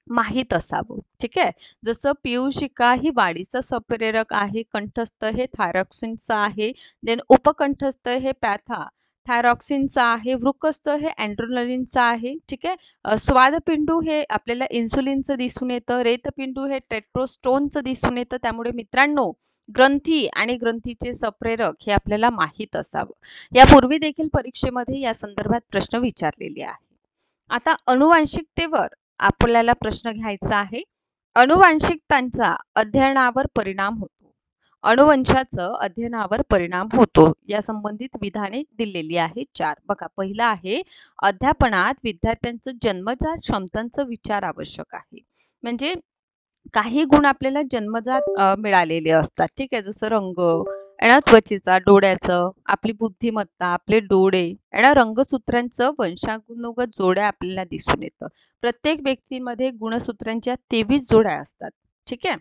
माहीत असावं. ठीक आहे. जसं पीयूषिका ही वाढीचं संप्रेरक आहे. कंठस्थ हे थायरॉक्सिनचं आहे. देन उपकंठस्थ हे पॅथा थायरॉक्सिनचं आहे. वृकस्थ हे एंड्रोनलिनचं आहे. ठीक आहे. स्वादपिंडू हे आपल्याला इन्सुलिनचं दिसून येतं. रेतपिंडू हे टेट्रोस्टोनचं दिसून येतं. त्यामुळे मित्रांनो ग्रंथी आणि ग्रंथीचे संप्रेरक हे आपल्याला माहीत असावं. यापूर्वी देखील परीक्षेमध्ये या संदर्भात प्रश्न विचारलेले आहे. आता अनुवांशिकतेवर आपल्याला प्रश्न घ्यायचा आहे. अनुवांशिकतांचा अध्ययनावर परिणाम होतो. अनुवंशाचं अध्ययनावर परिणाम होतो. या संबंधित विधाने दिलेली आहेत 4. बघा पहिलं आहे अध्यापनात विद्यार्थ्यांचं जन्मजात क्षमतांचं विचार आवश्यक आहे. म्हणजे काही गुण आपल्याला जन्मजात मिळालेले असतात. ठीक आहे. जसं रंग त्वचेचा, डोळ्याचं, आपली बुद्धिमत्ता, आपले डोळे रंगसूत्रांचं वंशानुगत जोड्या आपल्याला दिसून येतं. प्रत्येक व्यक्तीमध्ये गुणसूत्रांच्या 23 जोड्या असतात. ठीक आहे.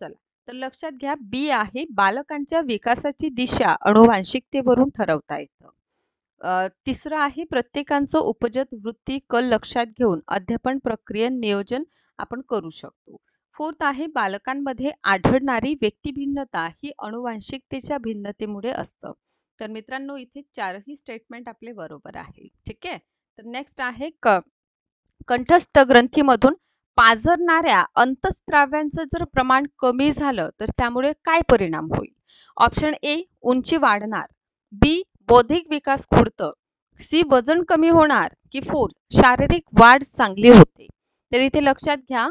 चला तर लक्षात घ्या बी आहे बालकांच्या विकासाची दिशा अनुवांशिकतेवरून ठरवता येतं. तिसरं आहे प्रत्येकाचं उपजत वृत्ती कल लक्षात घेऊन अध्यापन प्रक्रियेत नियोजन आपण करू शकतो. फोर्थ आहे बालकांमध्ये आढळणारी व्यक्तिभिन्नता ही अनुवांशिकतेच्या भिन्नतेमुळे असतं. तर मित्रांनो इथे चारही स्टेटमेंट आपले बरोबर आहे. ठीक आहे. तर नेक्स्ट आहे कंठस्थ ग्रंथीमधून पाझरणाऱ्या अंतःस्राव्यांचं जर प्रमाण कमी झालं तर त्यामुळे काय परिणाम होईल? ऑप्शन ए उंची वाढणार, बी बौद्धिक विकास खुंटतं, सी वजन कमी होणार की फोर्थ शारीरिक वाढ चांगली होते. तर इथे लक्षात घ्या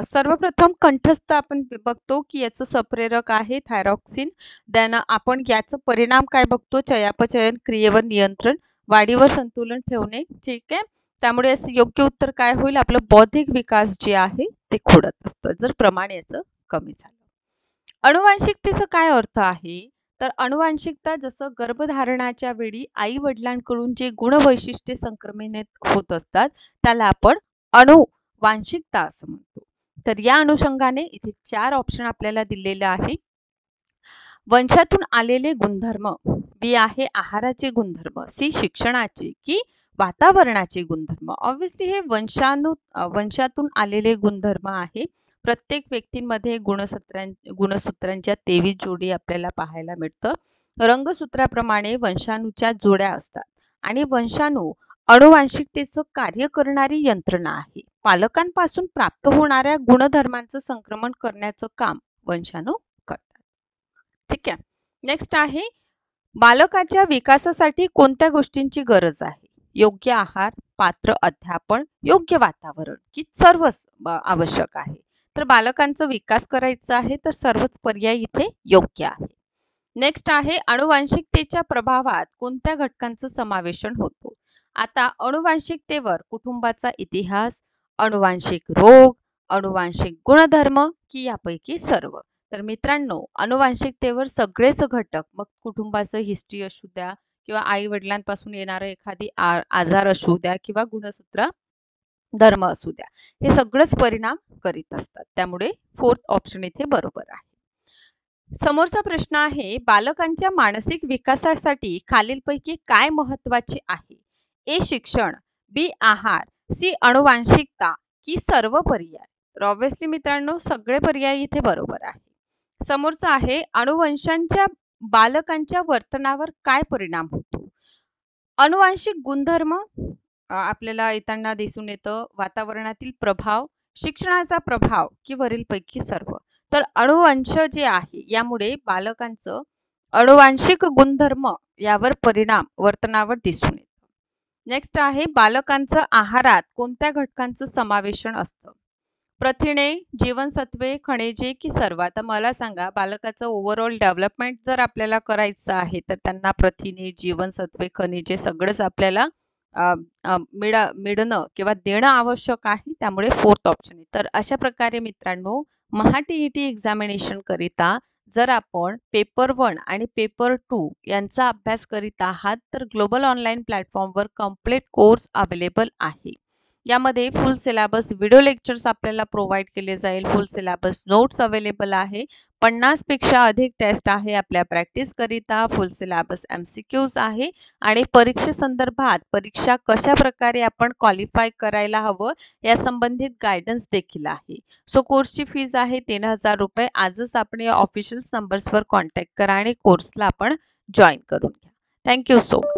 सर्वप्रथम कंठस्थ आपण बघतो की याचं सप्रेरक आहे थायरॉक्सिन. देन आपण याचा परिणाम काय बघतो चयापचयन क्रियेवर नियंत्रण, वाढीवर संतुलन ठेवणे. ठीक आहे. त्यामुळे याचं योग्य उत्तर काय होईल आपलं बौद्धिक विकास जे आहे ते खुंटत असतं जर प्रमाण याचं कमी झालं. अनुवांशिकतेचा काय अर्थ आहे तर अनुवांशिकता जसं गर्भधारणाच्या वेळी आई वडिलांकडून जे गुणवैशिष्ट्ये संक्रमित होत असतात त्याला आपण अनुवांशिकता असं म्हणतो. तर या अनुषंगाने इथे 4 ऑप्शन आपल्याला दिलेले आहे. वंशातून आलेले गुणधर्म, बी आहे आहाराचे गुणधर्म, सी शिक्षणाचे की वातावरणाचे गुणधर्म. ऑब्व्हियसली हे वंशातून आलेले गुणधर्म आहे. प्रत्येक व्यक्तींमध्ये गुणसूत्रांच्या 23 जोडी आपल्याला पाहायला मिळतं. रंगसूत्राप्रमाणे वंशाणूच्या जोड्या असतात आणि वंशाणू अनुवांशिकतेचं कार्य करणारी यंत्रणा आहे. पालकांपासून प्राप्त होणाऱ्या गुणधर्मांचं संक्रमण करण्याचं काम वंशाणू करतात. ठीक आहे. नेक्स्ट आहे बालकाच्या विकासासाठी कोणत्या गोष्टींची गरज आहे? योग्य आहार, पात्र अध्यापन, योग्य वातावरण की सर्वच आवश्यक आहे. तर बालकांचा विकास करायचा आहे तर सर्वच पर्याय इथे योग्य आहे. नेक्स्ट आहे अनुवांशिकतेच्या प्रभावात कोणत्या घटकांचं समावेशन होतो? आता अनुवांशिकतेवर कुटुंबाचा इतिहास, अनुवांशिक रोग, अनुवांशिक गुणधर्म की यापैकी सर्व. तर मित्रांनो अनुवांशिकतेवर सगळेच घटक मग कुटुंबाचं हिस्ट्री असू द्या किंवा आई वडिलांपासून येणारं एखादी आजार असू द्या किंवा गुणसूत्र धर्म असू द्या हे सगळंच परिणाम करीत असतात. त्यामुळे फोर्थ ऑप्शन इथे बरोबर आहे. समोरचा प्रश्न आहे बालकांच्या मानसिक विकासासाठी खालीलपैकी काय महत्त्वाचे आहे? ए शिक्षण, बी आहार, सी अनुवांशिकता की सर्व पर्याय. तर ऑब्व्हियसली मित्रांनो सगळे पर्याय इथे बरोबर आहे. समोरचा आहे अनुवंशांच्या बालकांच्या वर्तनावर काय परिणाम होतो? अनुवांशिक गुणधर्म आपल्याला येताना दिसून येतं, वातावरणातील प्रभाव, शिक्षणाचा प्रभाव की वरीलपैकी सर्व. तर अनुवंश जे आहे यामुळे बालकांचं अनुवांशिक गुणधर्म यावर परिणाम वर्तनावर दिसून येतो. नेक्स्ट आहे बालकांचं आहारात कोणत्या घटकांचं समावेशन असतं? प्रथिने, जीवनसत्वे, खनिजे की सर्व. आता मला सांगा बालकाचं ओव्हरऑल डेव्हलपमेंट जर आपल्याला करायचं आहे तर त्यांना प्रथिने, जीवनसत्वे, खनिजे सगळंच आपल्याला मिळणं किंवा देणं आवश्यक आहे. त्यामुळे फोर्थ ऑप्शन आहे. तर अशा प्रकारे मित्रांनो महा-टी-ई-टी एक्झामिनेशन करिता जर आपण पेपर 1 आणि पेपर 2 यांचा अभ्यास करीत आहात तर ग्लोबल ऑनलाईन प्लॅटफॉर्मवर कंप्लीट कोर्स अवेलेबल आहे. यामध्ये फुल सिलेबस व्हिडिओ लेक्चर्स आपल्याला प्रोव्हाइड केले जाईल. फुल सिलेबस नोट्स अवेलेबल आहे. 50 पेक्षा अधिक टेस्ट आहे आपल्या प्रॅक्टिस करिता. फुल सिलेबस MCQs आहे आणि परीक्षेसंदर्भात परीक्षा कशा प्रकारे आपण क्वालिफाय करायला हवं या संबंधित गायडन्स देखील आहे. सो कोर्सची फीज आहे 3000 रुपये. आजच आपण या ऑफिशियल नंबर्सवर कॉन्टॅक्ट करा आणि कोर्सला आपण जॉईन करून घ्या. Thank you so much.